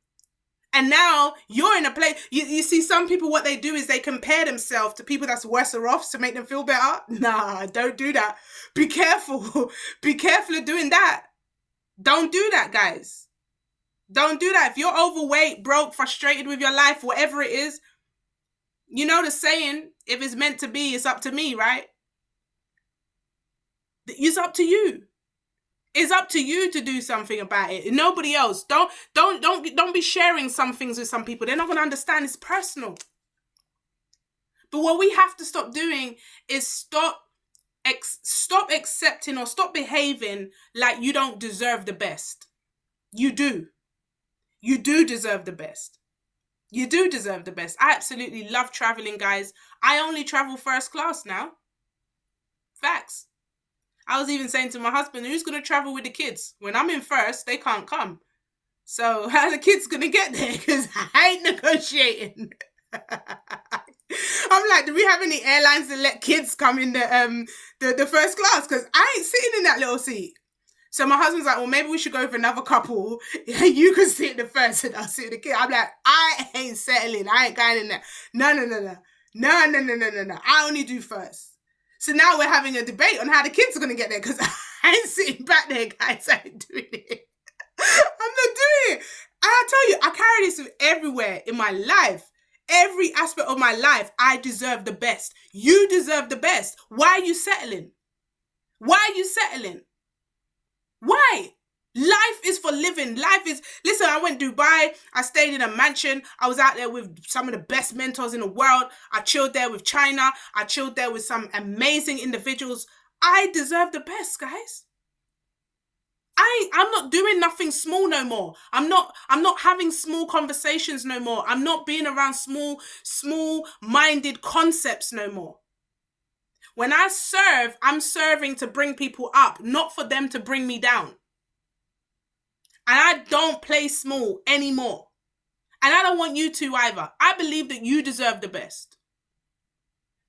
and now you're in a place. You see, some people, what they do is they compare themselves to people that's worse off to make them feel better. Nah, don't do that. Be careful. Be careful of doing that. Don't do that, guys. Don't do that. If you're overweight, broke, frustrated with your life, whatever it is, you know the saying, if it's meant to be, it's up to me, right? It's up to you. It's up to you to do something about it. Nobody else. Don't be sharing some things with some people. They're not going to understand. It's personal. But what we have to stop doing is stop accepting or stop behaving like you don't deserve the best. You do. You do deserve the best. You do deserve the best. I absolutely love traveling, guys. I only travel first class now. Facts. I was even saying to my husband, who's going to travel with the kids? When I'm in first, they can't come. So how are the kids going to get there? Because I ain't negotiating. I'm like, do we have any airlines that let kids come in the first class? Because I ain't sitting in that little seat. So my husband's like, well, maybe we should go for another couple. You can sit in the first and I'll sit in the kid. I'm like, I ain't settling. I ain't going in there. No. I only do first. So now we're having a debate on how the kids are going to get there, because I ain't sitting back there, guys. I ain't doing it. I'm not doing it. I tell you, I carry this everywhere in my life. Every aspect of my life, I deserve the best. You deserve the best. Why are you settling? Why are you settling? Why? Life is for living. Listen, I went to Dubai. I stayed in a mansion. I was out there with some of the best mentors in the world. I chilled there with China. I chilled there with some amazing individuals. I deserve the best, guys. I'm not doing nothing small no more. I'm not having small conversations no more. I'm not being around small-minded concepts no more. When I serve, I'm serving to bring people up, not for them to bring me down. And I don't play small anymore. And I don't want you to either. I believe that you deserve the best.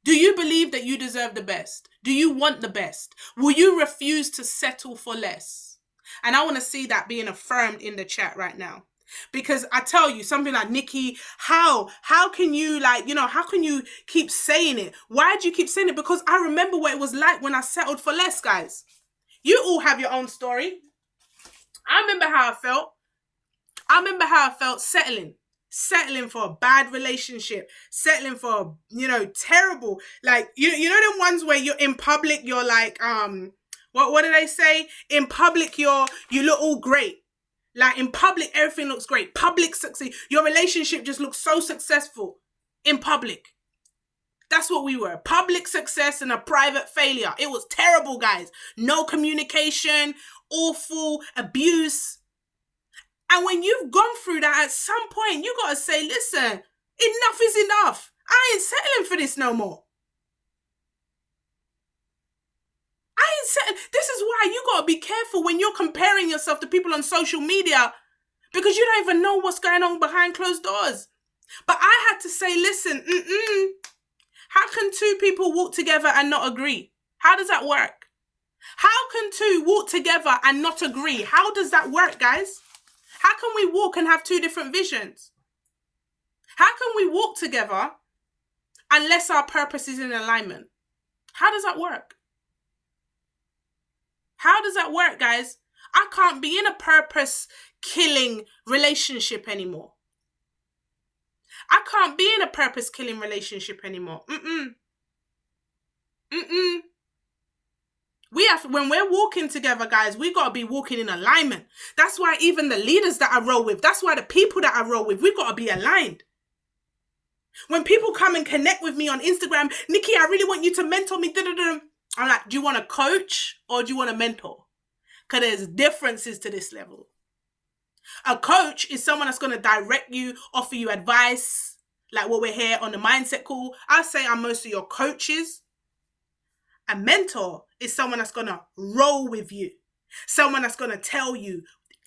Do you believe that you deserve the best? Do you want the best? Will you refuse to settle for less? And I want to see that being affirmed in the chat right now. Because I tell you, something like, Nikki, how can you, how can you keep saying it? Why do you keep saying it? Because I remember what it was like when I settled for less, guys. You all have your own story. I remember how I felt. I remember how I felt settling for a bad relationship, settling for, terrible, like, you know them ones where you're in public, you're like, what do they say? In public, you look all great. Like, in public, everything looks great. Public success. Your relationship just looks so successful in public. That's what we were. Public success and a private failure. It was terrible, guys. No communication, awful, abuse. And when you've gone through that, at some point, you got to say, listen, enough is enough. I ain't settling for this no more. This is why you got to be careful when you're comparing yourself to people on social media, because you don't even know what's going on behind closed doors. But I had to say, listen, how can 2 people walk together and not agree? How does that work? How can 2 walk together and not agree? How does that work, guys? How can we walk and have 2 different visions? How can we walk together unless our purpose is in alignment? How does that work? How does that work, guys? I can't be in a purpose-killing relationship anymore. I can't be in a purpose-killing relationship anymore. When we're walking together, guys, we got to be walking in alignment. That's why even the leaders that I roll with, that's why the people that I roll with, we got to be aligned. When people come and connect with me on Instagram, Nikki, I really want you to mentor me. I'm like, do you want a coach or do you want a mentor? Because there's differences to this level. A coach is someone that's going to direct you, offer you advice, like what we're here on the mindset call. I say I'm mostly your coaches. A mentor is someone that's going to roll with you. Someone that's going to tell you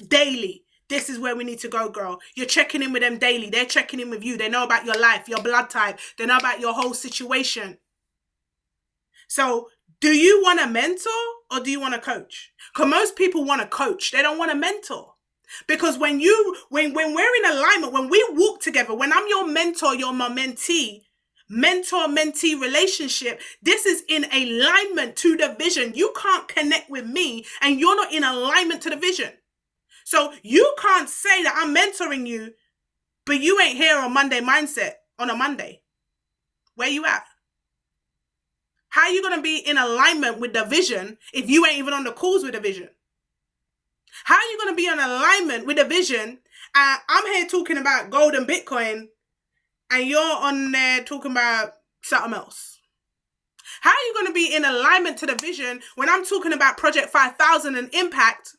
daily, this is where we need to go, girl. You're checking in with them daily. They're checking in with you. They know about your life, your blood type. They know about your whole situation. So do you want a mentor or do you want a coach? Because most people want a coach. They don't want a mentor. Because when we're in alignment, when we walk together, when I'm your mentor, you're my mentee, mentor-mentee relationship, this is in alignment to the vision. You can't connect with me and you're not in alignment to the vision. So you can't say that I'm mentoring you, but you ain't here on Monday Mindset on a Monday. Where you at? How are you going to be in alignment with the vision if you ain't even on the calls with the vision? How are you going to be in alignment with the vision? I'm here talking about gold and Bitcoin, and you're on there talking about something else. How are you going to be in alignment to the vision when I'm talking about Project 5000 and impact,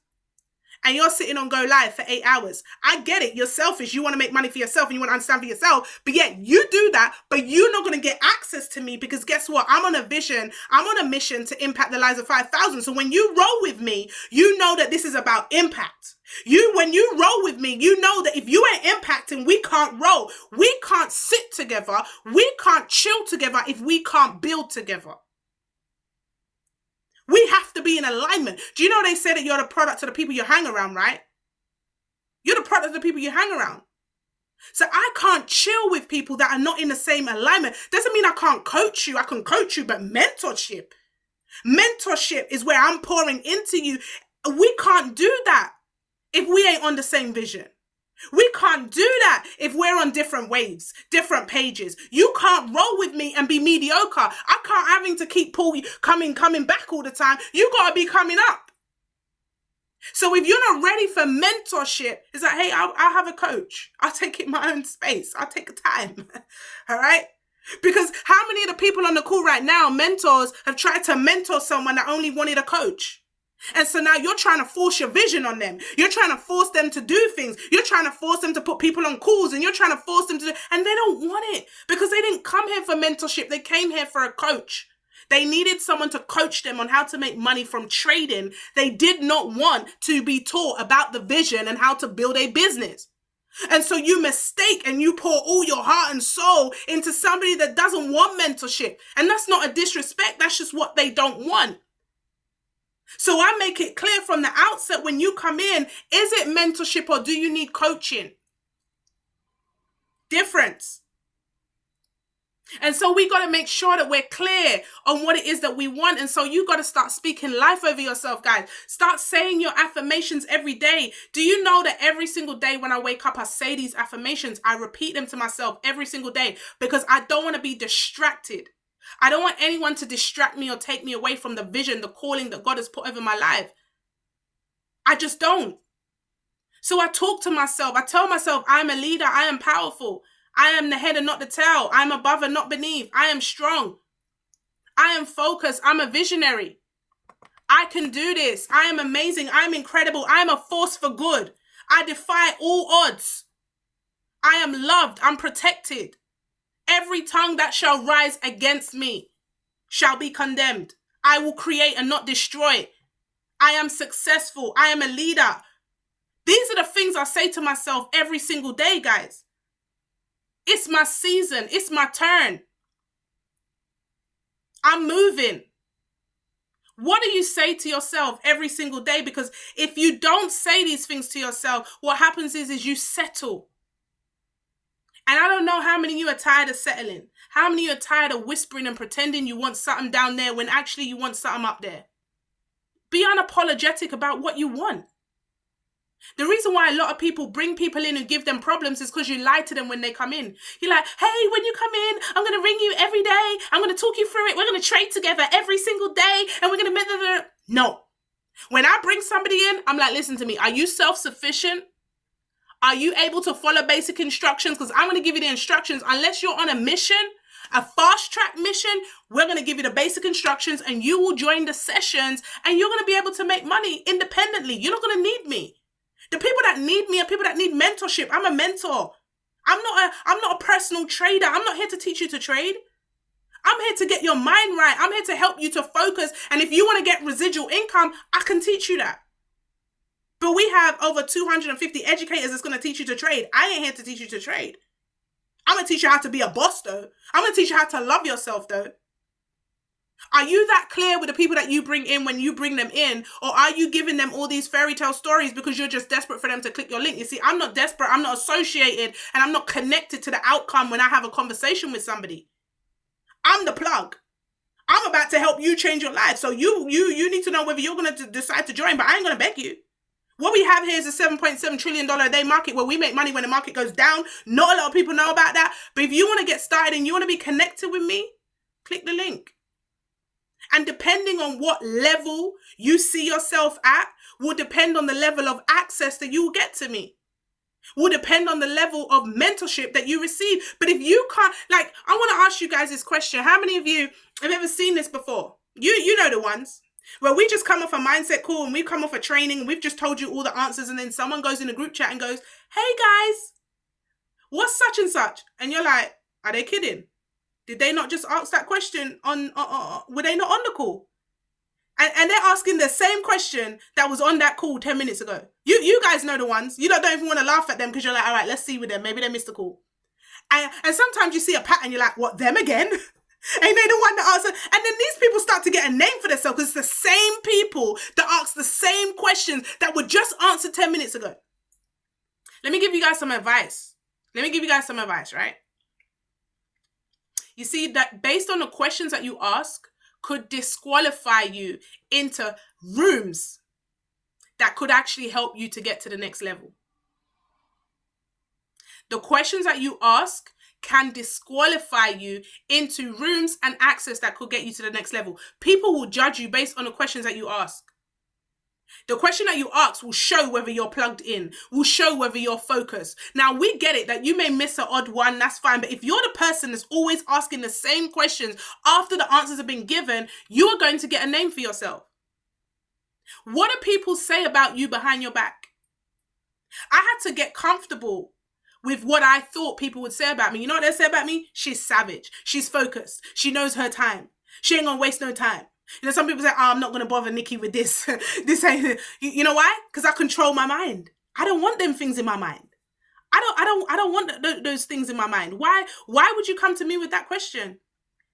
and you're sitting on Go Live for 8 hours? I get it. You're selfish. You want to make money for yourself and you want to understand for yourself. But yet you do that, but you're not going to get access to me because guess what? I'm on a vision. I'm on a mission to impact the lives of 5,000. So when you roll with me, you know that this is about impact. When you roll with me, you know that if you ain't impacting, we can't roll. We can't sit together. We can't chill together if we can't build together. We have to be in alignment. Do you know they say that you're the product of the people you hang around, right? You're the product of the people you hang around. So I can't chill with people that are not in the same alignment. Doesn't mean I can't coach you. I can coach you, but mentorship is where I'm pouring into you. We can't do that if we ain't on the same vision. We can't do that if we're on different waves, different pages. You can't roll with me and be mediocre. I can't having to keep coming back all the time. You got to be coming up. So if you're not ready for mentorship, it's like, hey, I'll have a coach. I'll take it in my own space. I'll take the time. All right? Because how many of the people on the call right now, mentors, have tried to mentor someone that only wanted a coach? And so now you're trying to force your vision on them. You're trying to force them to do things. You're trying to force them to put people on calls, and you're trying to force them to do, and they don't want it because they didn't come here for mentorship. They came here for a coach. They needed someone to coach them on how to make money from trading. They did not want to be taught about the vision and how to build a business. And so you mistake and you pour all your heart and soul into somebody that doesn't want mentorship. And that's not a disrespect. That's just what they don't want. So I make it clear from the outset when you come in, is it mentorship or do you need coaching? Difference. And so we got to make sure that we're clear on what it is that we want. And so you got to start speaking life over yourself, guys. Start saying your affirmations every day. Do you know that every single day when I wake up, I say these affirmations, I repeat them to myself every single day because I don't want to be distracted. I don't want anyone to distract me or take me away from the vision, the calling that God has put over my life. I just don't. So I talk to myself. I tell myself, I am a leader. I am powerful. I am the head and not the tail. I am above and not beneath. I am strong. I am focused. I'm a visionary. I can do this. I am amazing. I am incredible. I am a force for good. I defy all odds. I am loved. I'm protected. Every tongue that shall rise against me shall be condemned. I will create and not destroy. I am successful. I am a leader. These are the things I say to myself every single day, guys. It's my season. It's my turn. I'm moving. What do you say to yourself every single day? Because if you don't say these things to yourself, what happens is you settle. And I don't know how many of you are tired of settling. How many of you are tired of whispering and pretending you want something down there when actually you want something up there? Be unapologetic about what you want. The reason why a lot of people bring people in and give them problems is because you lie to them when they come in. You're like, hey, when you come in, I'm going to ring you every day. I'm going to talk you through it. We're going to trade together every single day. And we're going to... No. When I bring somebody in, I'm like, listen to me. Are you self-sufficient? Are you able to follow basic instructions? Because I'm going to give you the instructions. Unless you're on a mission, a fast track mission, we're going to give you the basic instructions and you will join the sessions and you're going to be able to make money independently. You're not going to need me. The people that need me are people that need mentorship. I'm a mentor. I'm not a personal trader. I'm not here to teach you to trade. I'm here to get your mind right. I'm here to help you to focus. And if you want to get residual income, I can teach you that. But we have over 250 educators that's going to teach you to trade. I ain't here to teach you to trade. I'm going to teach you how to be a boss, though. I'm going to teach you how to love yourself, though. Are you that clear with the people that you bring in when you bring them in? Or are you giving them all these fairy tale stories because you're just desperate for them to click your link? You see, I'm not desperate. I'm not associated and I'm not connected to the outcome when I have a conversation with somebody. I'm the plug. I'm about to help you change your life. So you need to know whether you're going to decide to join, but I ain't going to beg you. What we have here is a $7.7 trillion a day market where we make money when the market goes down. Not a lot of people know about that. But if you want to get started and you want to be connected with me, click the link. And depending on what level you see yourself at will depend on the level of access that you will get to me. Will depend on the level of mentorship that you receive. But if you can't, like, I want to ask you guys this question. How many of you have ever seen this before? You know the ones. Where we just come off a mindset call and we've come off a training and we've just told you all the answers and then someone goes in a group chat and goes, hey guys, what's such and such? And you're like, are they kidding? Did they not just ask that question were they not on the call? And they're asking the same question that was on that call 10 minutes ago. You guys know the ones. You don't even want to laugh at them because you're like, all right, let's see with them. Maybe they missed the call. And sometimes you see a pattern, you're like, what, them again? Ain't they the one that answered? And then these people start to get a name for themselves because it's the same people that ask the same questions that were just answered 10 minutes ago. Let me give you guys some advice. Right? You see that based on the questions that you ask could disqualify you into rooms that could actually help you to get to the next level. The questions that you ask can disqualify you into rooms and access that could get you to the next level. People will judge you based on the questions that you ask. The question that you ask will show whether you're plugged in, will show whether you're focused. Now, we get it that you may miss an odd one, that's fine. But if you're the person that's always asking the same questions after the answers have been given, you are going to get a name for yourself. What do people say about you behind your back? I had to get comfortable with what I thought people would say about me. You know what they say about me? She's savage. She's focused. She knows her time. She ain't gonna waste no time. You know, some people say, oh, I'm not gonna bother Nikki with this. This ain't. You know why? Because I control my mind. I don't want them things in my mind. I don't want those things in my mind. Why would you come to me with that question?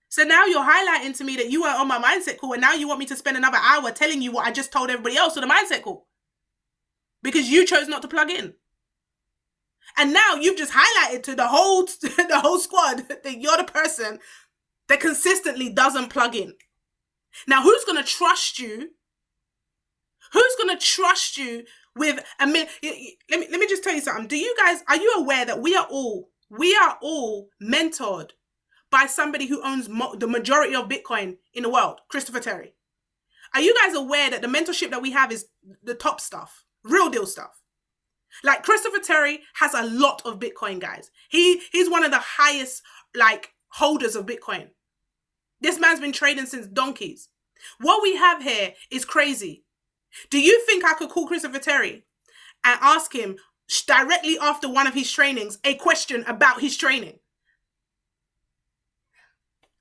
So now you're highlighting to me that you were on my mindset call and now you want me to spend another hour telling you what I just told everybody else on the mindset call. Because you chose not to plug in. And now you've just highlighted to the whole squad that you're the person that consistently doesn't plug in. Now, who's going to trust you? Who's going to trust you with a minute? Let me just tell you something. Are you aware that we are all mentored by somebody who owns the majority of Bitcoin in the world, Christopher Terry? Are you guys aware that the mentorship that we have is the top stuff, real deal stuff? Like Christopher Terry has a lot of Bitcoin, guys. He's one of the highest holders of Bitcoin. This man's been trading since donkeys. What we have here is crazy. Do you think I could call Christopher Terry and ask him directly after one of his trainings a question about his training?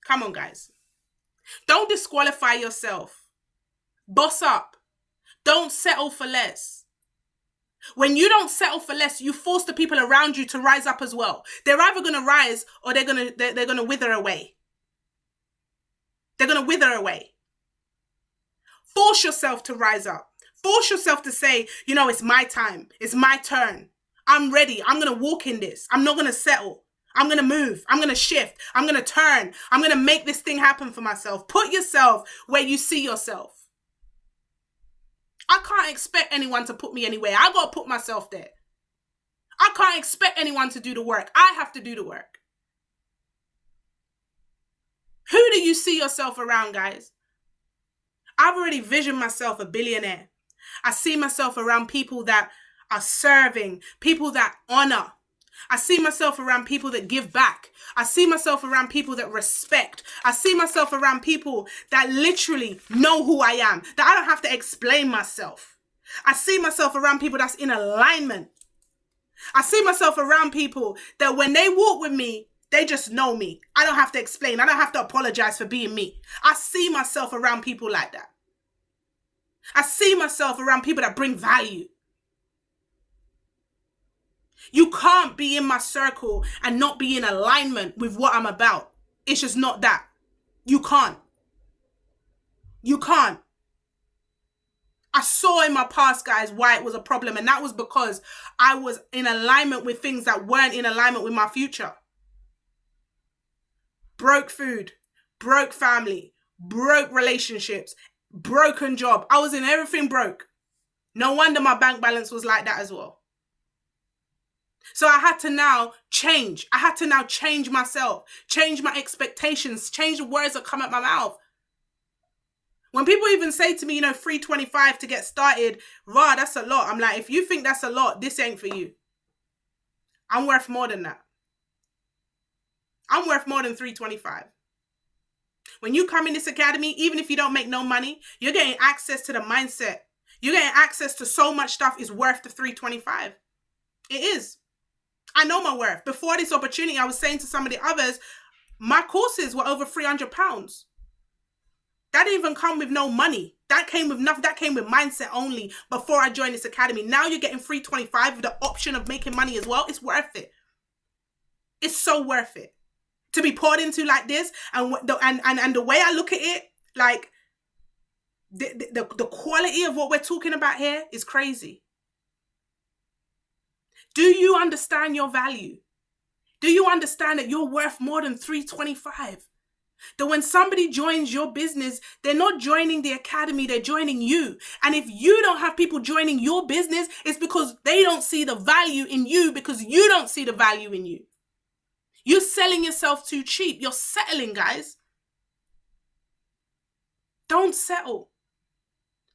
Come on, guys. Don't disqualify yourself. Boss up. Don't settle for less. When you don't settle for less, you force the people around you to rise up as well. They're either going to rise or they're going to wither away. They're going to wither away. Force yourself to rise up. Force yourself to say, it's my time. It's my turn. I'm ready. I'm going to walk in this. I'm not going to settle. I'm going to move. I'm going to shift. I'm going to turn. I'm going to make this thing happen for myself. Put yourself where you see yourself. I can't expect anyone to put me anywhere. I got to put myself there. I can't expect anyone to do the work. I have to do the work. Who do you see yourself around, guys? I've already visioned myself a billionaire. I see myself around people that are serving, people that honor. I see myself around people that give back. I see myself around people that respect. I see myself around people that literally know who I am, that I don't have to explain myself. I see myself around people that's in alignment. I see myself around people that when they walk with me, they just know me. I don't have to explain. I don't have to apologize for being me. I see myself around people like that. I see myself around people that bring value. You can't be in my circle and not be in alignment with what I'm about. It's just not that. You can't. You can't. I saw in my past, guys, why it was a problem. And that was because I was in alignment with things that weren't in alignment with my future. Broke food, broke family, broke relationships, broken job. I was in everything broke. No wonder my bank balance was like that as well. So I had to now change. I had to now change myself, change my expectations, change the words that come out my mouth. When people even say to me, $325 to get started, rah, that's a lot. I'm like, if you think that's a lot, this ain't for you. I'm worth more than that. I'm worth more than $325. When you come in this academy, even if you don't make no money, you're getting access to the mindset. You're getting access to so much stuff is worth the $325. It is. I know my worth. Before this opportunity, I was saying to some of the others, my courses were over £300. That didn't even come with no money. That came with nothing. That came with mindset only before I joined this academy. Now you're getting $325 with the option of making money as well. It's worth it. It's so worth it to be poured into like this. And the way I look at it, like the quality of what we're talking about here is crazy. Do you understand your value? Do you understand that you're worth more than $325? That when somebody joins your business, they're not joining the academy, they're joining you. And if you don't have people joining your business, it's because they don't see the value in you, because you don't see the value in you. You're selling yourself too cheap. You're settling, guys. Don't settle.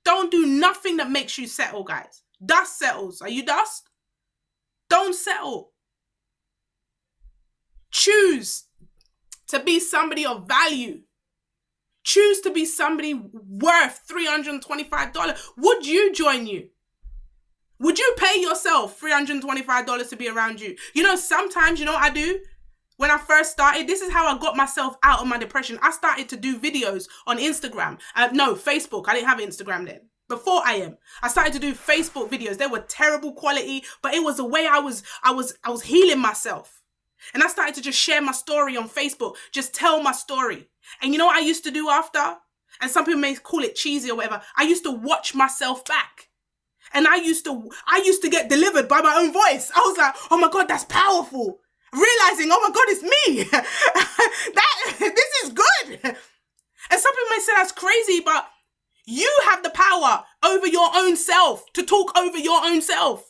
Don't do nothing that makes you settle, guys. Dust settles. Are you dust? Don't settle. Choose to be somebody of value. Choose to be somebody worth $325. Would you join you? Would you pay yourself $325 to be around you? Sometimes, what I do? When I first started, this is how I got myself out of my depression. I started to do videos on Instagram. Facebook. I didn't have Instagram then. Before I started to do Facebook videos. They were terrible quality, but it was the way I was healing myself. And I started to just share my story on Facebook, just tell my story. And you know what I used to do after? And some people may call it cheesy or whatever. I used to watch myself back. And I used to get delivered by my own voice. I was like, oh my God, that's powerful. Realizing, oh my God, it's me. This is good. And some people may say that's crazy, but you have the power over your own self, to talk over your own self.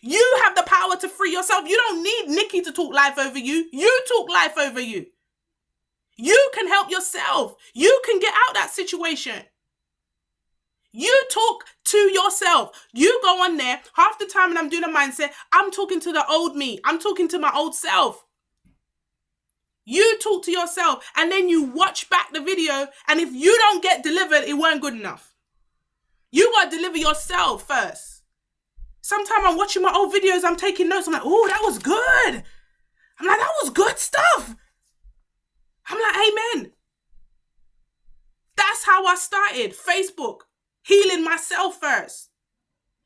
You have the power to free yourself. You don't need Nikki to talk life over you. You talk life over you. You can help yourself. You can get out that situation. You talk to yourself. You go on there. Half the time when I'm doing a mindset, I'm talking to the old me. I'm talking to my old self. You talk to yourself and then you watch back the video. And if you don't get delivered, it weren't good enough. You got to deliver yourself first. Sometimes I'm watching my old videos, I'm taking notes. I'm like, oh, that was good. I'm like, that was good stuff. I'm like, amen. That's how I started Facebook, healing myself first.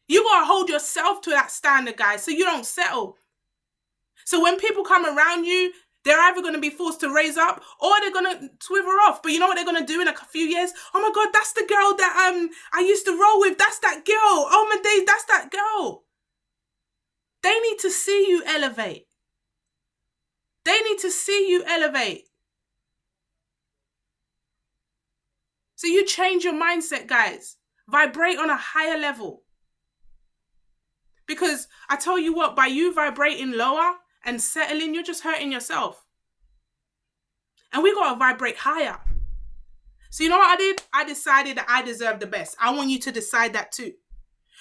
You got to hold yourself to that standard, guys, so you don't settle. So when people come around you, they're either going to be forced to raise up or they're going to swivel off. But you know what they're going to do in a few years? Oh my God, that's the girl that I used to roll with. That's that girl. Oh my days, that's that girl. They need to see you elevate. They need to see you elevate. So you change your mindset, guys. Vibrate on a higher level. Because I tell you what, by you vibrating lower and settling, you're just hurting yourself. And we got to vibrate higher. So you know what I did? I decided that I deserve the best. I want you to decide that too.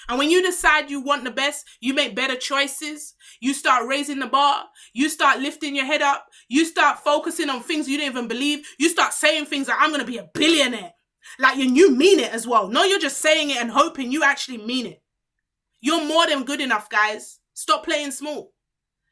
And when you decide you want the best, you make better choices. You start raising the bar. You start lifting your head up. You start focusing on things you didn't even believe. You start saying things like, I'm going to be a billionaire. Like, and you mean it as well. No, you're just saying it and hoping. You actually mean it. You're more than good enough, guys. Stop playing small.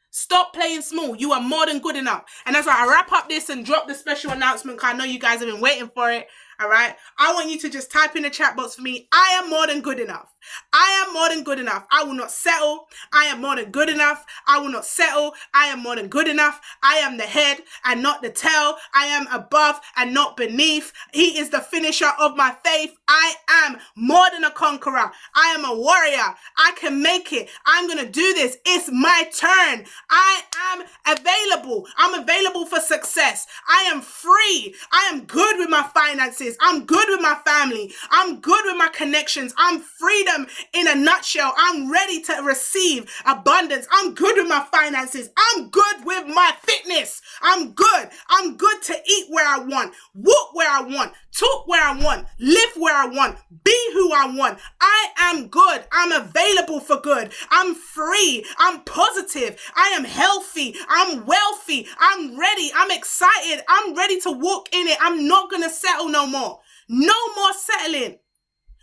Stop playing small. You are more than good enough. And that's why I wrap up this and drop the special announcement, because I know you guys have been waiting for it. All right. I want you to just type in the chat box for me. I am more than good enough. I am more than good enough. I will not settle. I am more than good enough. I will not settle. I am more than good enough. I am the head and not the tail. I am above and not beneath. He is the finisher of my faith. I am more than a conqueror. I am a warrior. I can make it. I'm going to do this. It's my turn. I am available. I'm available for success. I am free. I am good with my finances. I'm good with my family. I'm good with my connections. I'm freedom in a nutshell. I'm ready to receive abundance. I'm good with my finances. I'm good with my fitness. I'm good. I'm good to eat where I want, walk where I want, talk where I want, live where I want, be who I want. I am good. I'm available for good. I'm free. I'm positive. I am healthy. I'm wealthy. I'm ready. I'm excited. I'm ready to walk in it. I'm not going to settle no more. No more settling.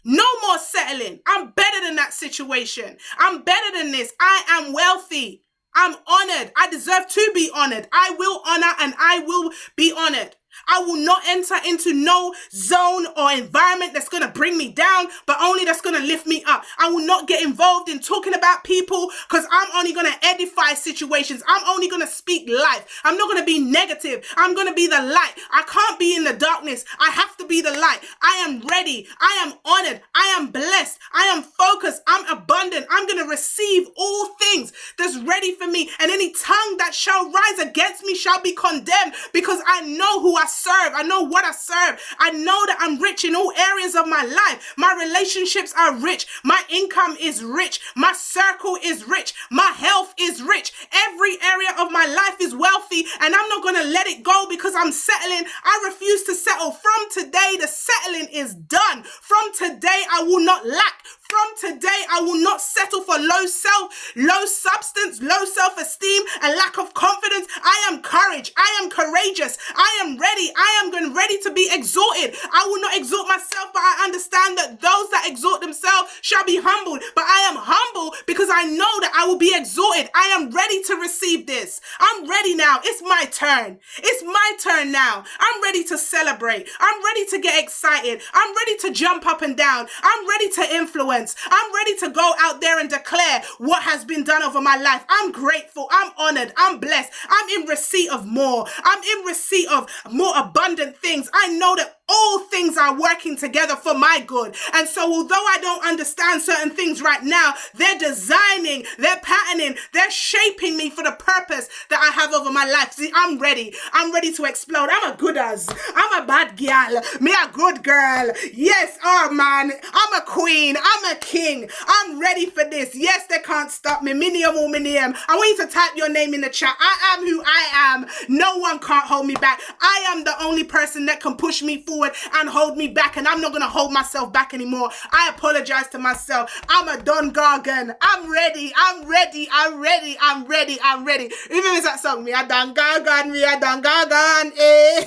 No more settling. I'm better than that situation. I'm better than this. I am wealthy. I'm honored. I deserve to be honored. I will honor and I will be honored. I will not enter into no zone or environment that's going to bring me down, but only that's going to lift me up. I will not get involved in talking about people, because I'm only going to edify situations. I'm only going to speak life. I'm not going to be negative. I'm going to be the light. I can't be in the darkness. I have to be the light. I am ready. I am honored. I am blessed. I am focused. I'm abundant. I'm going to receive all things that's ready for me. And any tongue that shall rise against me shall be condemned, because I know who I serve. I know what I serve. I know that I'm rich in all areas of my life. My relationships are rich. My income is rich. My circle is rich. My health is rich. Every area of my life is wealthy, and I'm not going to let it go because I'm settling. I refuse to settle. From today, the settling is done. From today, I will not lack. From today, I will not settle for low substance, low self-esteem, and lack of confidence. I am courage. I am courageous. I am ready. I am ready to be exalted. I will not exalt myself, but I understand that those that exalt themselves shall be humbled. But I am humble because I know that I will be exalted. I am ready to receive this. I'm ready now. It's my turn. It's my turn now. I'm ready to celebrate. I'm ready to get excited. I'm ready to jump up and down. I'm ready to influence. I'm ready to go out there and declare what has been done over my life. I'm grateful. I'm honored. I'm blessed. I'm in receipt of more. I'm in receipt of more abundant things. I know that all things are working together for my good. And so although I don't understand certain things right now, they're designing, they're patterning, they're shaping me for the purpose that I have over my life. See, I'm ready. I'm ready to explode. I'm a good as. I'm a bad girl. Me a good girl. Yes, oh man. I'm a queen. I'm a king. I'm ready for this. Yes, they can't stop me. Minium or minium. I want you to type your name in the chat. I am who I am. No one can't hold me back. I am the only person that can push me forward and hold me back, and I'm not going to hold myself back anymore. I apologize to myself. I'm a Don Gargan. I'm ready. I'm ready. I'm ready. I'm ready. I'm ready. Even if that song, me a Don Gargan, me a Don Gargan. Eh.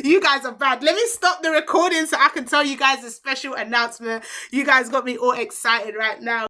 You guys are bad. Let me stop the recording so I can tell you guys a special announcement. You guys got me all excited right now.